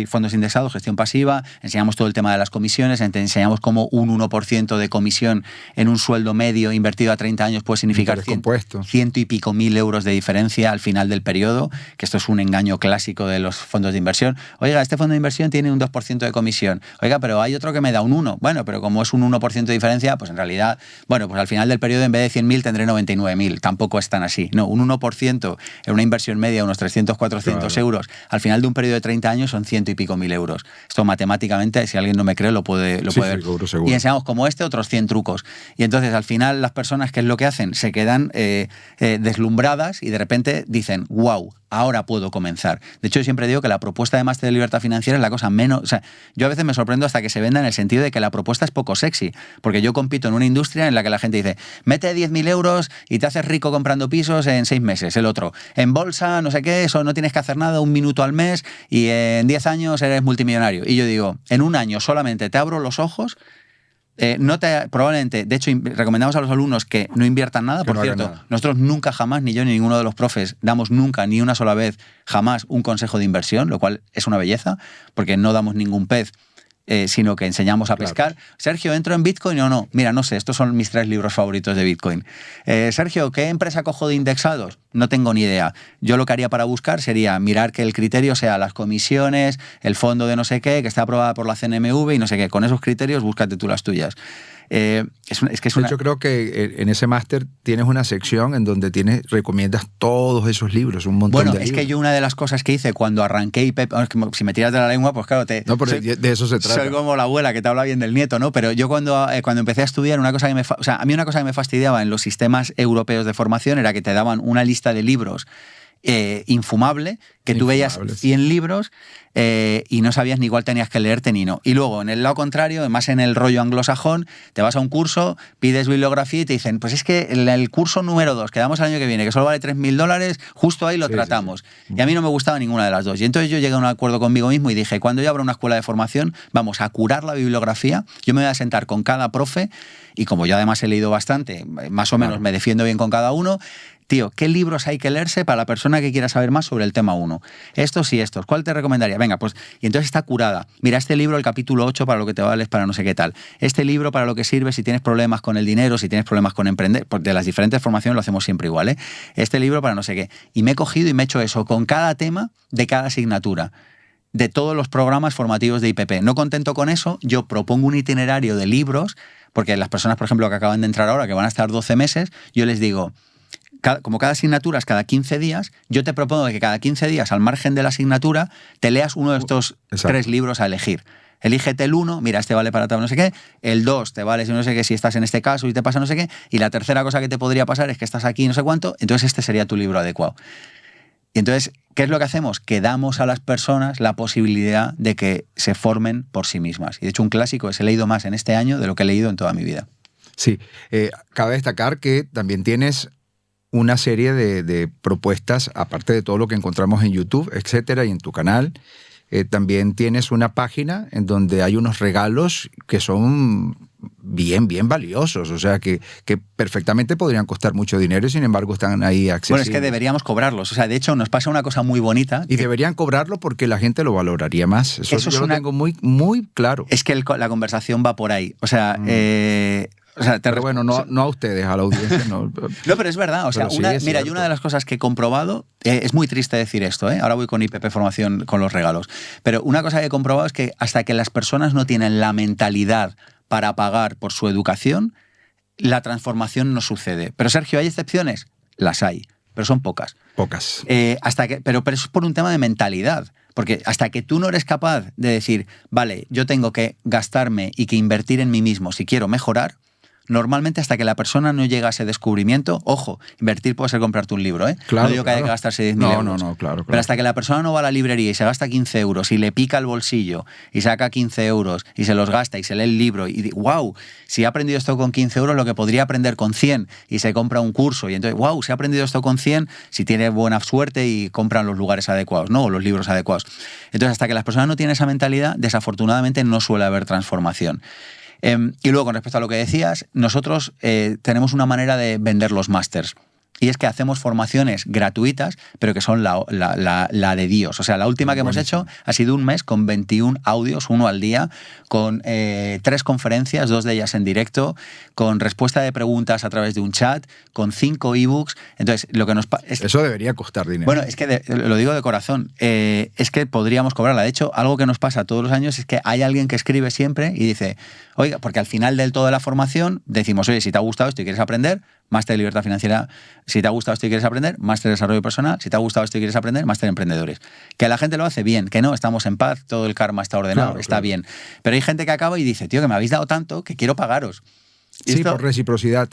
fondos indexados, gestión pasiva. Enseñamos todo el tema de las comisiones, enseñamos cómo un 1% de comisión en un sueldo medio invertido a 30 años puede significar 100 y pico mil euros de diferencia al final del periodo, que esto es un engaño clásico de los fondos de inversión. Oiga, este fondo de inversión tiene un 2% de comisión. Oiga, pero hay otro que me da un 1%. Bueno, pero como es un 1% de diferencia, pues en realidad, bueno, pues al final del periodo, en vez de 100.000 tendré 99.000. Tampoco es tan así. No, un 1% en una inversión media, unos 300, 400 euros, al final de un periodo de 30 años son 100 y pico mil euros. Esto matemáticamente, si alguien no me cree, lo puede ver. Seguro. Y enseñamos como otros 100 trucos. Y entonces, al final, las personas, ¿qué es lo que hacen? Se quedan deslumbradas y de repente dicen, wow, ahora puedo comenzar. De hecho, yo siempre digo que la propuesta de máster de libertad financiera es la cosa menos... O sea, yo a veces me sorprendo hasta que se venda, en el sentido de que la propuesta es poco sexy, porque yo compito en una industria en la que la gente dice, mete 10.000 euros y te haces rico comprando pisos en 6 meses. El otro, en bolsa, no sé qué, eso no tienes que hacer nada, 1 minuto al mes y en 10 años eres multimillonario. Y yo digo, en 1 año solamente te abro los ojos. Probablemente, de hecho, recomendamos a los alumnos que no inviertan nada. Por cierto, nosotros nunca jamás, ni yo ni ninguno de los profes, damos nunca, ni una sola vez, jamás un consejo de inversión, lo cual es una belleza, porque no damos ningún pez, sino que enseñamos a pescar. Claro. Sergio, ¿entro en Bitcoin o no? Mira, no sé, estos son mis 3 libros favoritos de Bitcoin. Sergio, ¿qué empresa cojo de indexados? No tengo ni idea. Yo lo que haría para buscar sería mirar que el criterio sea las comisiones, el fondo de no sé qué, que está aprobada por la CNMV y no sé qué. Con esos criterios búscate tú las tuyas. De hecho, creo que en ese máster tienes una sección en donde recomiendas todos esos libros, un montón de libros. Bueno, es que yo una de las cosas que hice cuando arranqué IPP, si me tiras de la lengua, pues claro, No, pero de eso se trata. Soy como la abuela que te habla bien del nieto, ¿no? Pero yo cuando empecé a estudiar, a mí una cosa que me fastidiaba en los sistemas europeos de formación era que te daban una lista de libros infumable, que tú veías 100 libros y no sabías ni cuál tenías que leerte ni no. Y luego, en el lado contrario, además en el rollo anglosajón, te vas a un curso, pides bibliografía y te dicen, pues es que el curso número 2, que damos el año que viene, que solo vale $3.000, justo ahí lo tratamos. Sí. Y a mí no me gustaba ninguna de las dos. Y entonces yo llegué a un acuerdo conmigo mismo y dije, cuando yo abra una escuela de formación, vamos a curar la bibliografía, yo me voy a sentar con cada profe, y como yo además he leído bastante, más o menos me defiendo bien con cada uno. Tío, ¿qué libros hay que leerse para la persona que quiera saber más sobre el tema 1? Estos y estos. ¿Cuál te recomendaría? Venga, pues, y entonces está curada. Mira, este libro, el capítulo 8, para lo que te vale, para no sé qué tal. Este libro, para lo que sirve si tienes problemas con el dinero, si tienes problemas con emprender, porque de las diferentes formaciones lo hacemos siempre igual, ¿eh? Este libro para no sé qué. Y me he cogido y me he hecho eso con cada tema de cada asignatura, de todos los programas formativos de IPP. No contento con eso, yo propongo un itinerario de libros, porque las personas, por ejemplo, que acaban de entrar ahora, que van a estar 12 meses, yo les digo, como cada asignatura es cada 15 días, yo te propongo que cada 15 días, al margen de la asignatura, te leas uno de estos 3 libros a elegir. Elígete el 1, mira, este vale para tal no sé qué, el 2 te vale si no sé qué, si estás en este caso y te pasa no sé qué, y la tercera cosa que te podría pasar es que estás aquí no sé cuánto, entonces este sería tu libro adecuado. Y entonces, ¿qué es lo que hacemos? Que damos a las personas la posibilidad de que se formen por sí mismas. Y de hecho, un clásico es: he leído más en este año de lo que he leído en toda mi vida. Sí, cabe destacar que también tienes una serie de propuestas, aparte de todo lo que encontramos en YouTube, etcétera, y en tu canal. También tienes una página en donde hay unos regalos que son bien valiosos, o sea, que perfectamente podrían costar mucho dinero y sin embargo están ahí accesibles. Bueno, es que deberíamos cobrarlos, o sea, de hecho nos pasa una cosa muy bonita. Y deberían cobrarlo porque la gente lo valoraría más. Eso yo lo tengo muy claro. Es que la conversación va por ahí, o sea... pero bueno, no a ustedes, a la audiencia. No, pero es verdad. O sea, mira, yo una de las cosas que he comprobado, es muy triste decir esto, ahora voy con IPP Formación con los regalos, pero una cosa que he comprobado es que hasta que las personas no tienen la mentalidad para pagar por su educación, la transformación no sucede. Pero Sergio, ¿hay excepciones? Las hay, pero son pocas. Pocas. Pero eso es por un tema de mentalidad. Porque hasta que tú no eres capaz de decir, vale, yo tengo que gastarme y que invertir en mí mismo si quiero mejorar, normalmente hasta que la persona no llega a ese descubrimiento, ojo, invertir puede ser comprarte un libro, ¿eh? Claro, no digo que haya que gastarse 10.000 euros. No, claro. Pero hasta que la persona no va a la librería y se gasta 15 euros y le pica el bolsillo y saca 15 euros y se los gasta y se lee el libro y dice, wow, si he aprendido esto con 15 euros, lo que podría aprender con 100, y se compra un curso y entonces, wow, si he aprendido esto con 100, si tiene buena suerte y compran los lugares adecuados, ¿no? O los libros adecuados. Entonces, hasta que las personas no tienen esa mentalidad, desafortunadamente no suele haber transformación. Y luego, con respecto a lo que decías, nosotros tenemos una manera de vender los másters. Y es que hacemos formaciones gratuitas, pero que son la de Dios. O sea, la última que hemos hecho ha sido un mes con 21 audios, 1 al día, con 3 conferencias, 2 de ellas en directo, con respuesta de preguntas a través de un chat, con 5 ebooks. Entonces, lo que nos eso debería costar dinero. Bueno, es que lo digo de corazón, es que podríamos cobrarla. De hecho, algo que nos pasa todos los años es que hay alguien que escribe siempre y dice, oiga, porque al final del todo de la formación decimos, oye, si te ha gustado esto y quieres aprender, máster de libertad financiera. Si te ha gustado esto y quieres aprender, máster de desarrollo personal. Si te ha gustado esto y quieres aprender, máster de emprendedores. Que la gente lo hace bien, que no, estamos en paz, todo el karma está ordenado, está bien. Pero hay gente que acaba y dice, tío, que me habéis dado tanto que quiero pagaros. Sí, esto, por reciprocidad.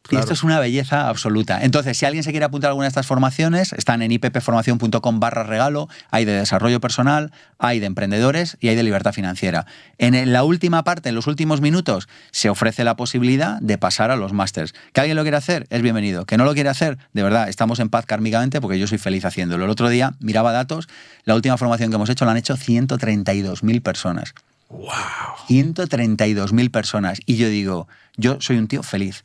Y esto es una belleza absoluta. Entonces, si alguien se quiere apuntar a alguna de estas formaciones, están en ippformacion.com/regalo, hay de desarrollo personal, hay de emprendedores y hay de libertad financiera. En la última parte, en los últimos minutos, se ofrece la posibilidad de pasar a los másters. ¿Que alguien lo quiere hacer? Es bienvenido. ¿Que no lo quiere hacer? De verdad, estamos en paz kármicamente porque yo soy feliz haciéndolo. El otro día miraba datos, la última formación que hemos hecho la han hecho 132.000 personas. ¡Wow! 132.000 personas. Y yo digo, yo soy un tío feliz.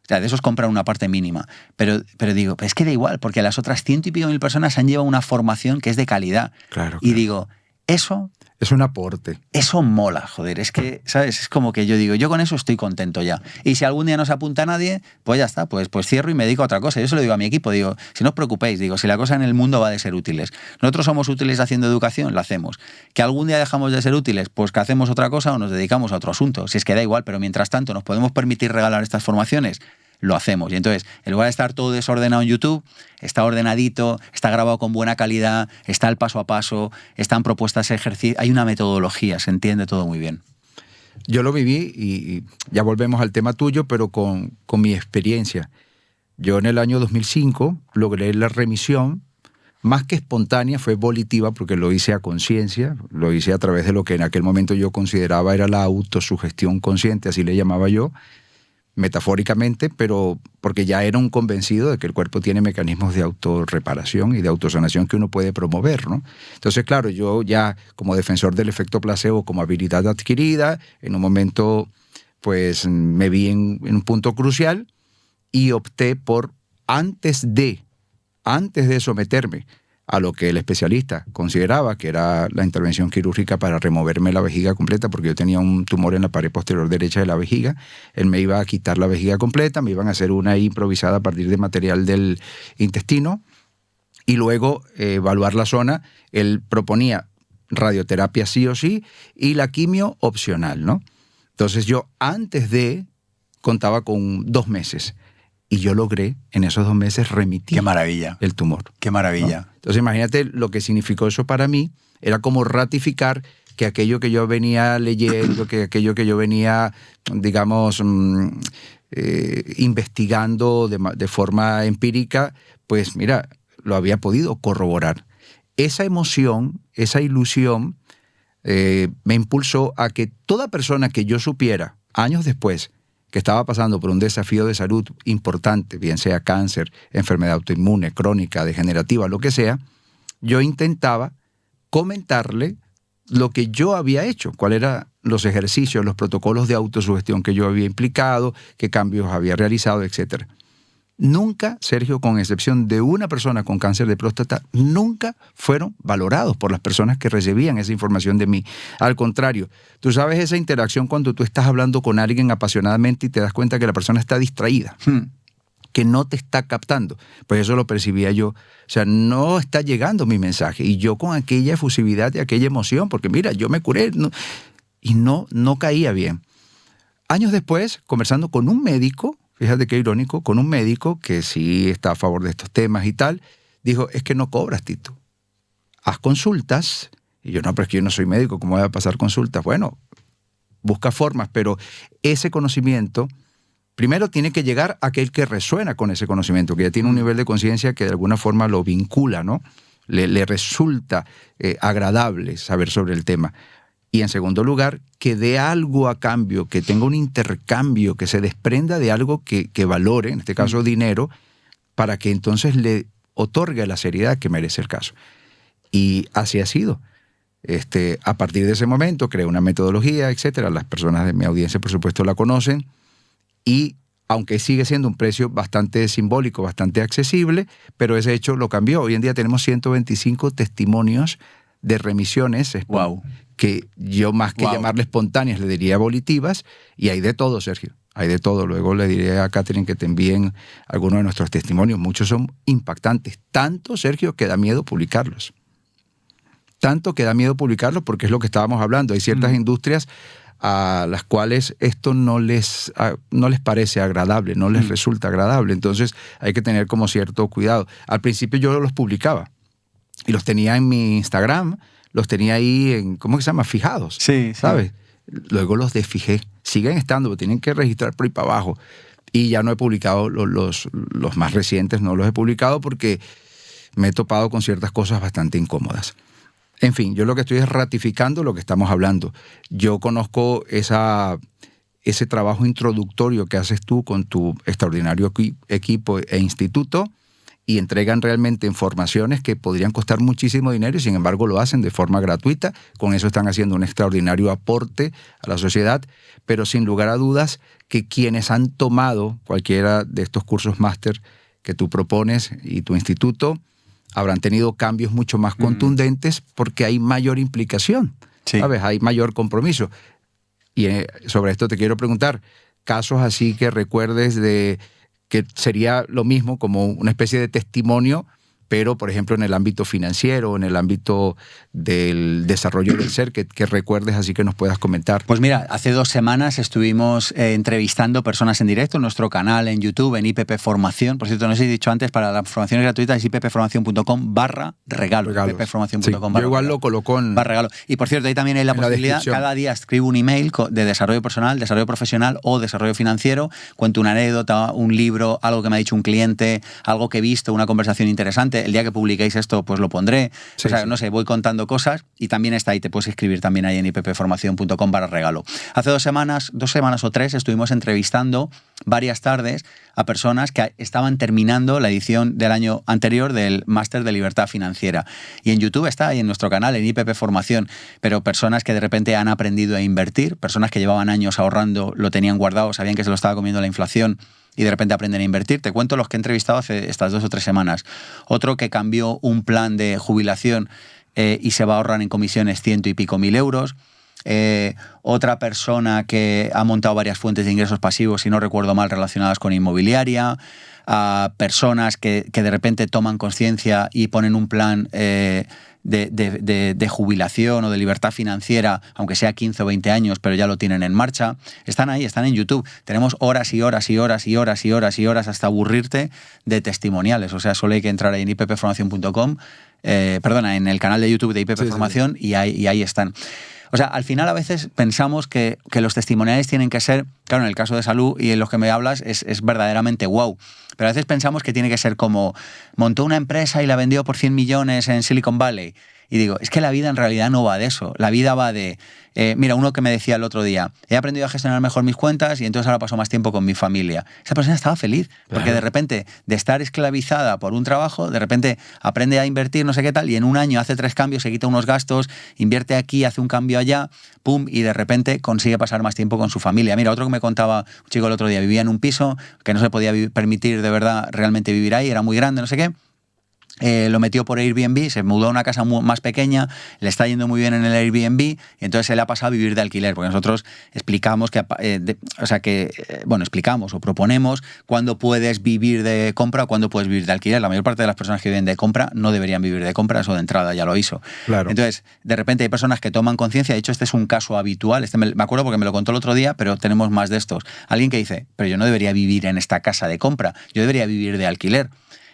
O sea, de esos compran una parte mínima. Pero digo, es que da igual, porque las otras 100 y pico mil personas han llevado una formación que es de calidad. Claro. Y digo, eso Es un aporte. Eso mola, joder. Es que, ¿sabes? Es como que yo digo, yo con eso estoy contento ya. Y si algún día no se apunta a nadie, pues ya está, pues cierro y me dedico a otra cosa. Yo se lo digo a mi equipo, digo, si no os preocupéis, digo, si la cosa en el mundo va de ser útiles. Nosotros somos útiles haciendo educación, la hacemos. Que algún día dejamos de ser útiles, pues que hacemos otra cosa o nos dedicamos a otro asunto. Si es que da igual, pero mientras tanto nos podemos permitir regalar estas formaciones, lo hacemos. Y entonces, en lugar de estar todo desordenado en YouTube, está ordenadito, está grabado con buena calidad, está el paso a paso, están propuestas ejercicios, hay una metodología, se entiende todo muy bien. Yo lo viví y ya volvemos al tema tuyo, pero con mi experiencia. Yo en el año 2005 logré la remisión, más que espontánea, fue volitiva porque lo hice a conciencia, lo hice a través de lo que en aquel momento yo consideraba era la autosugestión consciente, así le llamaba yo, metafóricamente, pero porque ya era un convencido de que el cuerpo tiene mecanismos de autorreparación y de autosanación que uno puede promover, ¿no? Entonces, claro, yo ya como defensor del efecto placebo, como habilidad adquirida, en un momento pues me vi en un punto crucial y opté por, antes de someterme a lo que el especialista consideraba que era la intervención quirúrgica para removerme la vejiga completa, porque yo tenía un tumor en la pared posterior derecha de la vejiga. Él me iba a quitar la vejiga completa, me iban a hacer una improvisada a partir de material del intestino y luego evaluar la zona. Él proponía radioterapia sí o sí y la quimio opcional, ¿no? Entonces yo antes de contaba con 2 meses. Y yo logré en esos 2 meses remitir ¡Qué maravilla! El tumor. ¡Qué maravilla! ¿No? Entonces imagínate lo que significó eso para mí. Era como ratificar que aquello que yo venía leyendo, que aquello que yo venía, digamos, investigando de forma empírica, pues mira, lo había podido corroborar. Esa emoción, esa ilusión, me impulsó a que toda persona que yo supiera años después que estaba pasando por un desafío de salud importante, bien sea cáncer, enfermedad autoinmune, crónica, degenerativa, lo que sea, yo intentaba comentarle lo que yo había hecho, cuáles eran los ejercicios, los protocolos de autosugestión que yo había implicado, qué cambios había realizado, etc. Nunca, Sergio, con excepción de una persona con cáncer de próstata, nunca fueron valorados por las personas que recibían esa información de mí. Al contrario, tú sabes esa interacción cuando tú estás hablando con alguien apasionadamente y te das cuenta que la persona está distraída, que no te está captando. Pues eso lo percibía yo. O sea, no está llegando mi mensaje. Y yo con aquella efusividad y aquella emoción, porque mira, yo me curé y no caía bien. Años después, conversando con un médico, fíjate qué irónico, con un médico que sí está a favor de estos temas y tal, dijo, es que no cobras, Tito. Haz consultas. Y yo, no, pero es que yo no soy médico, ¿cómo voy a pasar consultas? Bueno, busca formas, pero ese conocimiento, primero tiene que llegar a aquel que resuena con ese conocimiento, que ya tiene un nivel de conciencia que de alguna forma lo vincula, ¿no? Le resulta agradable saber sobre el tema. Y en segundo lugar, que dé algo a cambio, que tenga un intercambio, que se desprenda de algo que valore, en este caso dinero, para que entonces le otorgue la seriedad que merece el caso. Y así ha sido. A partir de ese momento creé una metodología, etcétera. Las personas de mi audiencia, por supuesto, la conocen. Y aunque sigue siendo un precio bastante simbólico, bastante accesible, pero ese hecho lo cambió. Hoy en día tenemos 125 testimonios de remisiones. Wow. Que yo más que llamarle espontáneas le diría volitivas, y hay de todo, Sergio, hay de todo. Luego le diré a Catherine que te envíen algunos de nuestros testimonios. Muchos son impactantes, tanto, Sergio, que da miedo publicarlos. Tanto que da miedo publicarlos porque es lo que estábamos hablando. Hay ciertas industrias a las cuales esto no les parece agradable, no les resulta agradable. Entonces hay que tener como cierto cuidado. Al principio yo los publicaba y los tenía en mi Instagram, los tenía ahí en, ¿cómo que se llama? Fijados. Sí, ¿sabes? Luego los desfijé. Siguen estando, pero tienen que registrar por ahí para abajo. Y ya no he publicado los más recientes, no los he publicado porque me he topado con ciertas cosas bastante incómodas. En fin, yo lo que estoy es ratificando lo que estamos hablando. Yo conozco ese trabajo introductorio que haces tú con tu extraordinario equipo e instituto, y entregan realmente informaciones que podrían costar muchísimo dinero y sin embargo lo hacen de forma gratuita. Con eso están haciendo un extraordinario aporte a la sociedad, pero sin lugar a dudas que quienes han tomado cualquiera de estos cursos máster que tú propones y tu instituto habrán tenido cambios mucho más contundentes porque hay mayor implicación. Sí. ¿Sabes? Hay mayor compromiso. Y sobre esto te quiero preguntar, casos así que recuerdes de que sería lo mismo como una especie de testimonio, pero por ejemplo en el ámbito financiero, en el ámbito del desarrollo del ser, que recuerdes así que nos puedas comentar. Pues mira, hace 2 semanas estuvimos entrevistando personas en directo en nuestro canal en YouTube, en IPP Formación. Por cierto, no os he dicho antes, para la formación gratuita es ippformacion.com/regalo. ippformacion.com/regalo. Sí, yo igual lo coloco en... /regalo. Y por cierto, ahí también hay la posibilidad, cada día escribo un email de desarrollo personal, desarrollo profesional o desarrollo financiero, cuento una anécdota, un libro, algo que me ha dicho un cliente, algo que he visto, una conversación interesante. El día que publiquéis esto, pues lo pondré. Sí, o sea, sí. No sé, voy contando cosas y también está ahí, te puedes escribir también ahí en ippformacion.com/regalo. Hace 2 semanas o 3, estuvimos entrevistando varias tardes a personas que estaban terminando la edición del año anterior del Máster de Libertad Financiera. Y en YouTube está, ahí en nuestro canal, en IPP Formación, pero personas que de repente han aprendido a invertir, personas que llevaban años ahorrando, lo tenían guardado, sabían que se lo estaba comiendo la inflación, y de repente aprenden a invertir. Te cuento los que he entrevistado hace estas 2 o 3 semanas. Otro que cambió un plan de jubilación y se va a ahorrar en comisiones 100 y pico mil euros. Otra persona que ha montado varias fuentes de ingresos pasivos, si no recuerdo mal, relacionadas con inmobiliaria. A personas que de repente toman conciencia y ponen un plan de jubilación o de libertad financiera, aunque sea 15 o 20 años, pero ya lo tienen en marcha. Están ahí, están en YouTube. Tenemos horas y horas y horas y horas y horas y horas hasta aburrirte de testimoniales. O sea, solo hay que entrar ahí en ippformacion.com, en el canal de YouTube de IPP Formación, sí. Y ahí están. O sea, al final a veces pensamos que los testimoniales tienen que ser, claro, en el caso de salud y en los que me hablas es verdaderamente wow. Pero a veces pensamos que tiene que ser como montó una empresa y la vendió por 100 millones en Silicon Valley. Y digo, es que la vida en realidad no va de eso. La vida va de... mira, uno que me decía el otro día, he aprendido a gestionar mejor mis cuentas y entonces ahora paso más tiempo con mi familia. Esa persona estaba feliz, porque de repente, de estar esclavizada por un trabajo, de repente aprende a invertir, no sé qué tal, y en un año hace 3 cambios, se quita unos gastos, invierte aquí, hace un cambio allá, pum, y de repente consigue pasar más tiempo con su familia. Mira, otro que me contaba un chico el otro día, vivía en un piso que no se podía permitir de verdad realmente vivir ahí, era muy grande, no sé qué. Lo metió por Airbnb, se mudó a una casa más pequeña, le está yendo muy bien en el Airbnb y entonces se le ha pasado a vivir de alquiler, porque nosotros explicamos explicamos o proponemos cuándo puedes vivir de compra o cuándo puedes vivir de alquiler. La mayor parte de las personas que viven de compra no deberían vivir de compra, eso de entrada ya lo hizo. Claro. Entonces, de repente hay personas que toman conciencia, de hecho este es un caso habitual, me acuerdo porque me lo contó el otro día, pero tenemos más de estos. Alguien que dice, pero yo no debería vivir en esta casa de compra, yo debería vivir de alquiler.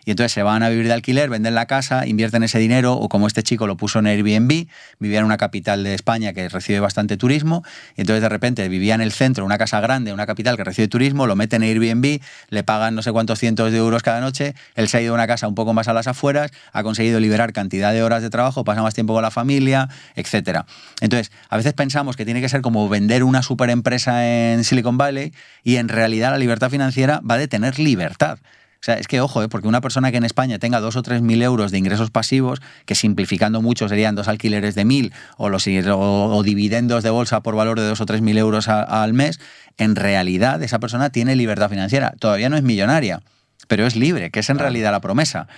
Y entonces se van a vivir de alquiler, venden la casa, invierten ese dinero, o como este chico lo puso en Airbnb, vivía en una capital de España que recibe bastante turismo, y entonces de repente vivía en el centro, una casa grande, una capital que recibe turismo, lo meten en Airbnb, le pagan no sé cuántos cientos de euros cada noche, él se ha ido a una casa un poco más a las afueras, ha conseguido liberar cantidad de horas de trabajo, pasa más tiempo con la familia, etcétera. Entonces, a veces pensamos que tiene que ser como vender una superempresa en Silicon Valley, y en realidad la libertad financiera va de tener libertad. O sea, es que ojo, porque una persona que en España tenga 2 o 3 mil euros de ingresos pasivos, que simplificando mucho serían 2 alquileres de 1.000 o dividendos de bolsa por valor de 2 o 3 mil euros al mes, en realidad esa persona tiene libertad financiera. Todavía no es millonaria, pero es libre, que es en realidad la promesa.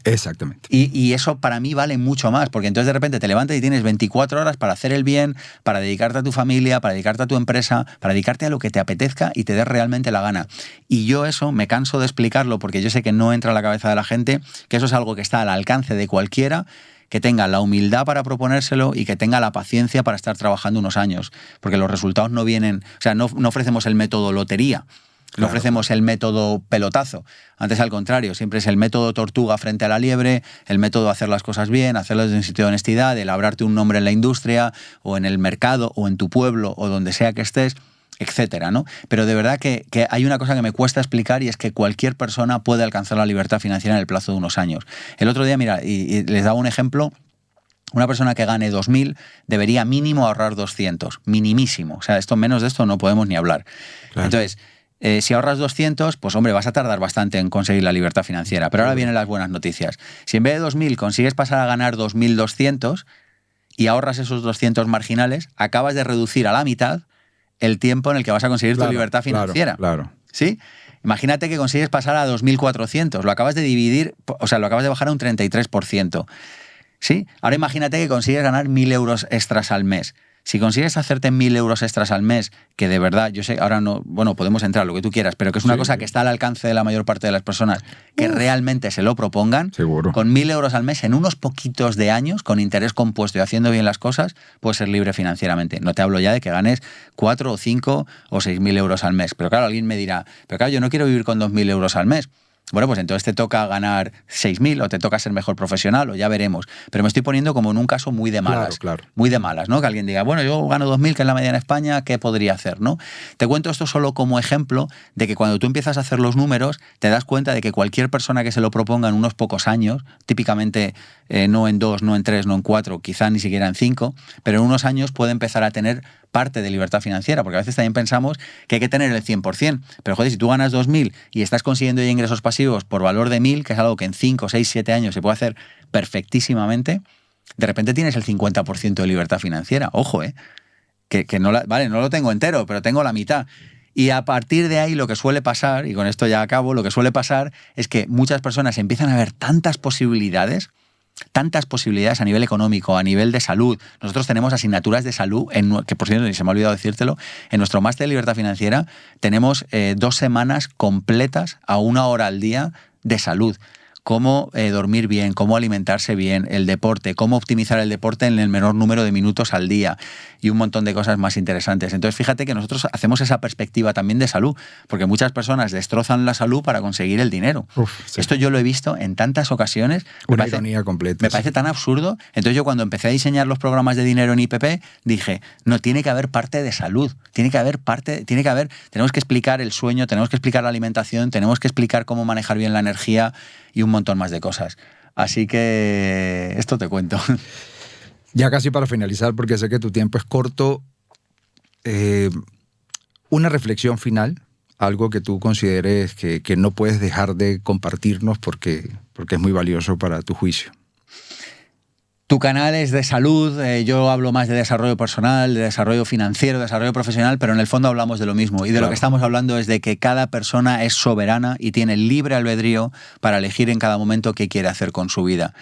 Exactamente. Y eso para mí vale mucho más, porque entonces de repente te levantas y tienes 24 horas para hacer el bien, para dedicarte a tu familia, para dedicarte a tu empresa, para dedicarte a lo que te apetezca y te dé realmente la gana. Y yo eso me canso de explicarlo, porque yo sé que no entra a la cabeza de la gente, que eso es algo que está al alcance de cualquiera, que tenga la humildad para proponérselo y que tenga la paciencia para estar trabajando unos años, porque los resultados no vienen, o sea, no ofrecemos el método lotería. No ofrecemos el método pelotazo. Antes, al contrario, siempre es el método tortuga frente a la liebre, el método de hacer las cosas bien, hacerlas desde un sitio de honestidad, de labrarte un nombre en la industria o en el mercado o en tu pueblo o donde sea que estés, etcétera, ¿no? Pero de verdad que hay una cosa que me cuesta explicar, y es que cualquier persona puede alcanzar la libertad financiera en el plazo de unos años. El otro día, mira, y les daba un ejemplo. Una persona que gane 2.000 debería mínimo ahorrar 200, minimísimo. O sea, menos de esto no podemos ni hablar. Claro. Entonces, si ahorras 200, pues hombre, vas a tardar bastante en conseguir la libertad financiera. Pero ahora vienen las buenas noticias. Si en vez de 2.000 consigues pasar a ganar 2.200 y ahorras esos 200 marginales, acabas de reducir a la mitad el tiempo en el que vas a conseguir tu libertad financiera. Claro. ¿Sí? Imagínate que consigues pasar a 2.400. Lo acabas de dividir, o sea, lo acabas de bajar a un 33%. ¿Sí? Ahora imagínate que consigues ganar 1.000 euros extras al mes. Si consigues hacerte 1.000 euros extras al mes, que de verdad, yo sé, ahora no, bueno, podemos entrar lo que tú quieras, pero que es una cosa que está al alcance de la mayor parte de las personas que realmente se lo propongan, seguro. Con 1.000 euros al mes, en unos poquitos de años, con interés compuesto y haciendo bien las cosas, puedes ser libre financieramente. No te hablo ya de que ganes 4 o 5 o 6.000 euros al mes. Pero claro, alguien me dirá, pero claro, yo no quiero vivir con 2.000 euros al mes. Bueno, pues entonces te toca ganar 6.000 o te toca ser mejor profesional o ya veremos. Pero me estoy poniendo como en un caso muy de malas. Claro. Muy de malas, ¿no? Que alguien diga, bueno, yo gano 2.000, que es la media en España, ¿qué podría hacer, no? Te cuento esto solo como ejemplo de que cuando tú empiezas a hacer los números, te das cuenta de que cualquier persona que se lo proponga en unos pocos años, típicamente no en 2, no en 3, no en 4, quizá ni siquiera en 5, pero en unos años puede empezar a tener parte de libertad financiera, porque a veces también pensamos que hay que tener el 100%, pero joder, si tú ganas 2.000 y estás consiguiendo ya ingresos pasivos por valor de 1.000, que es algo que en 5, 6, 7 años se puede hacer perfectísimamente, de repente tienes el 50% de libertad financiera. Ojo, que no, vale, no lo tengo entero, pero tengo la mitad. Y a partir de ahí lo que suele pasar, y con esto ya acabo, lo que suele pasar es que muchas personas empiezan a ver tantas posibilidades a nivel económico, a nivel de salud. Nosotros tenemos asignaturas de salud, que por cierto, ni se me ha olvidado decírtelo, en nuestro máster de libertad financiera tenemos 2 semanas completas a 1 hora al día de salud. Cómo dormir bien, cómo alimentarse bien, el deporte, cómo optimizar el deporte en el menor número de minutos al día y un montón de cosas más interesantes. Entonces, fíjate que nosotros hacemos esa perspectiva también de salud, porque muchas personas destrozan la salud para conseguir el dinero. Sí. Esto yo lo he visto en tantas ocasiones. Una ironía completa. Me parece tan absurdo. Entonces yo cuando empecé a diseñar los programas de dinero en IPP, dije, no, tiene que haber parte de salud, tenemos que explicar el sueño, tenemos que explicar la alimentación, tenemos que explicar cómo manejar bien la energía y un montón más de cosas. Así que esto te cuento. Ya casi para finalizar, porque sé que tu tiempo es corto, una reflexión final, algo que tú consideres que no puedes dejar de compartirnos porque es muy valioso para tu juicio. Tu canal es de salud, yo hablo más de desarrollo personal, de desarrollo financiero, desarrollo profesional, pero en el fondo hablamos de lo mismo. Y de lo que estamos hablando es de que cada persona es soberana y tiene libre albedrío para elegir en cada momento qué quiere hacer con su vida.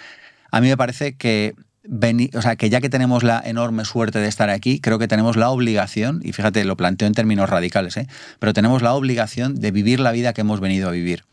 A mí me parece que ya que tenemos la enorme suerte de estar aquí, creo que tenemos la obligación, y fíjate, lo planteo en términos radicales, pero tenemos la obligación de vivir la vida que hemos venido a vivir.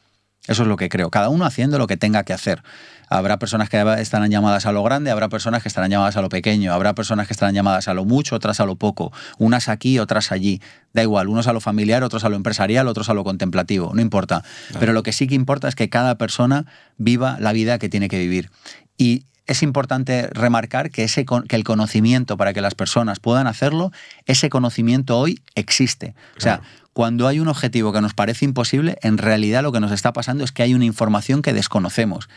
Eso es lo que creo. Cada uno haciendo lo que tenga que hacer. Habrá personas que estarán llamadas a lo grande, habrá personas que estarán llamadas a lo pequeño, habrá personas que estarán llamadas a lo mucho, otras a lo poco, unas aquí, otras allí. Da igual, unos a lo familiar, otros a lo empresarial, otros a lo contemplativo, no importa. Claro. Pero lo que sí que importa es que cada persona viva la vida que tiene que vivir. Y es importante remarcar que el conocimiento, para que las personas puedan hacerlo, ese conocimiento hoy existe. Claro. O sea, cuando hay un objetivo que nos parece imposible, en realidad lo que nos está pasando es que hay una información que desconocemos.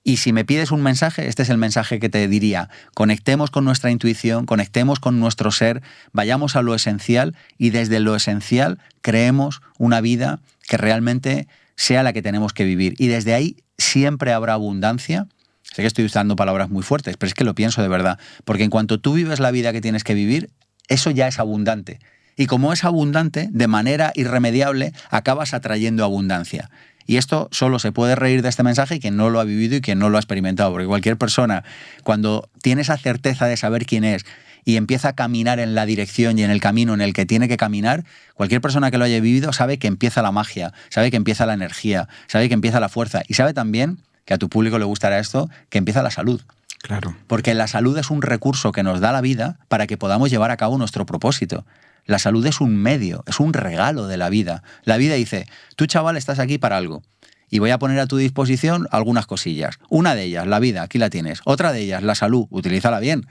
Y si me pides un mensaje, este es el mensaje que te diría. Conectemos con nuestra intuición, conectemos con nuestro ser, vayamos a lo esencial y desde lo esencial creemos una vida que realmente sea la que tenemos que vivir. Y desde ahí siempre habrá abundancia. Sé que estoy usando palabras muy fuertes, pero es que lo pienso de verdad. Porque en cuanto tú vives la vida que tienes que vivir, eso ya es abundante. Y como es abundante, de manera irremediable, acabas atrayendo abundancia. Y esto solo se puede reír de este mensaje quien no lo ha vivido y quien no lo ha experimentado. Porque cualquier persona, cuando tiene esa certeza de saber quién es y empieza a caminar en la dirección y en el camino en el que tiene que caminar, cualquier persona que lo haya vivido sabe que empieza la magia, sabe que empieza la energía, sabe que empieza la fuerza. Y sabe también, que a tu público le gustará esto, que empieza la salud. Claro. Porque la salud es un recurso que nos da la vida para que podamos llevar a cabo nuestro propósito. La salud es un medio, es un regalo de la vida. La vida dice, tú chaval estás aquí para algo y voy a poner a tu disposición algunas cosillas. Una de ellas, la vida, aquí la tienes. Otra de ellas, la salud, utilízala bien.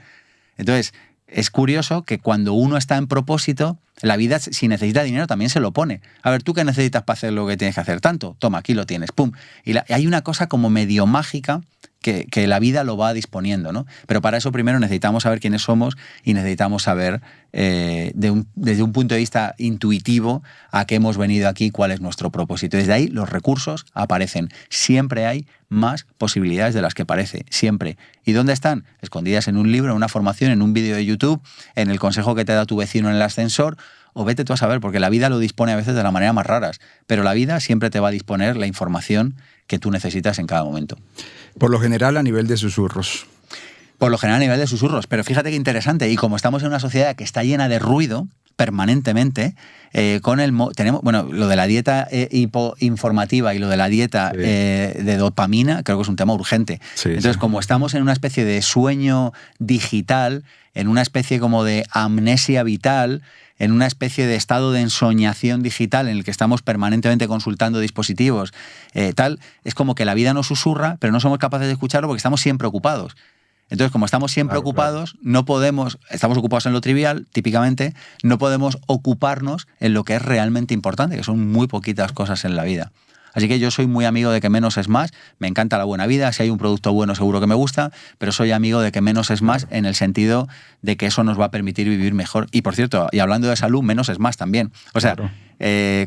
Entonces, es curioso que cuando uno está en propósito, la vida, si necesita dinero, también se lo pone. A ver, ¿tú qué necesitas para hacer lo que tienes que hacer? Tanto, toma, aquí lo tienes, pum. Y hay una cosa como medio mágica que la vida lo va disponiendo, ¿no? Pero para eso primero necesitamos saber quiénes somos y necesitamos saber desde un punto de vista intuitivo a qué hemos venido aquí, cuál es nuestro propósito. Desde ahí los recursos aparecen. Siempre hay más posibilidades de las que parece, siempre. ¿Y dónde están? Escondidas en un libro, en una formación, en un vídeo de YouTube, en el consejo que te da tu vecino en el ascensor, o vete tú a saber, porque la vida lo dispone a veces de la manera más raras, pero la vida siempre te va a disponer la información que tú necesitas en cada momento. Por lo general a nivel de susurros. Por lo general a nivel de susurros, pero fíjate qué interesante, y como estamos en una sociedad que está llena de ruido permanentemente, tenemos, bueno, lo de la dieta hipoinformativa y lo de la dieta de dopamina, creo que es un tema urgente. Sí, entonces, como estamos en una especie de sueño digital, en una especie como de amnesia vital, en una especie de estado de ensoñación digital en el que estamos permanentemente consultando dispositivos, es como que la vida nos susurra, pero no somos capaces de escucharlo porque estamos siempre ocupados. Entonces, como estamos siempre ocupados, no podemos, estamos ocupados en lo trivial, típicamente, no podemos ocuparnos en lo que es realmente importante, que son muy poquitas cosas en la vida. Así que yo soy muy amigo de que menos es más, me encanta la buena vida, si hay un producto bueno seguro que me gusta, pero soy amigo de que menos es más en el sentido de que eso nos va a permitir vivir mejor. Y por cierto, y hablando de salud, menos es más también. O sea,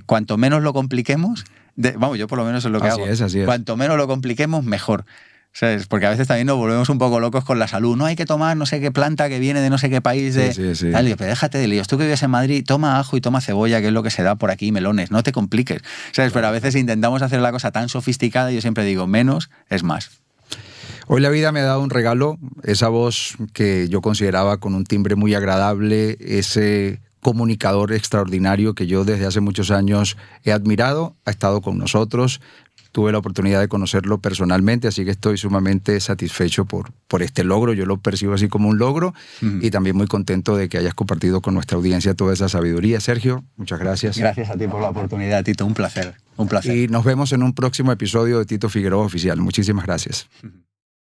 cuanto menos lo compliquemos, yo por lo menos es lo que hago. Así es. Cuanto menos lo compliquemos, mejor. ¿Sabes? Porque a veces también nos volvemos un poco locos con la salud. No hay que tomar no sé qué planta que viene de no sé qué país. Sí. Dale, pero déjate de líos. Tú que vives en Madrid, toma ajo y toma cebolla, que es lo que se da por aquí, melones. No te compliques. ¿Sabes? Pero a veces intentamos hacer la cosa tan sofisticada y yo siempre digo, menos es más. Hoy la vida me ha dado un regalo. Esa voz que yo consideraba con un timbre muy agradable, ese comunicador extraordinario que yo desde hace muchos años he admirado, ha estado con nosotros. Tuve la oportunidad de conocerlo personalmente, así que estoy sumamente satisfecho por este logro. Yo lo percibo así como un logro y también muy contento de que hayas compartido con nuestra audiencia toda esa sabiduría. Sergio, muchas gracias. Gracias a ti por la oportunidad, Tito. Un placer. Y nos vemos en un próximo episodio de Tito Figueroa Oficial. Muchísimas gracias.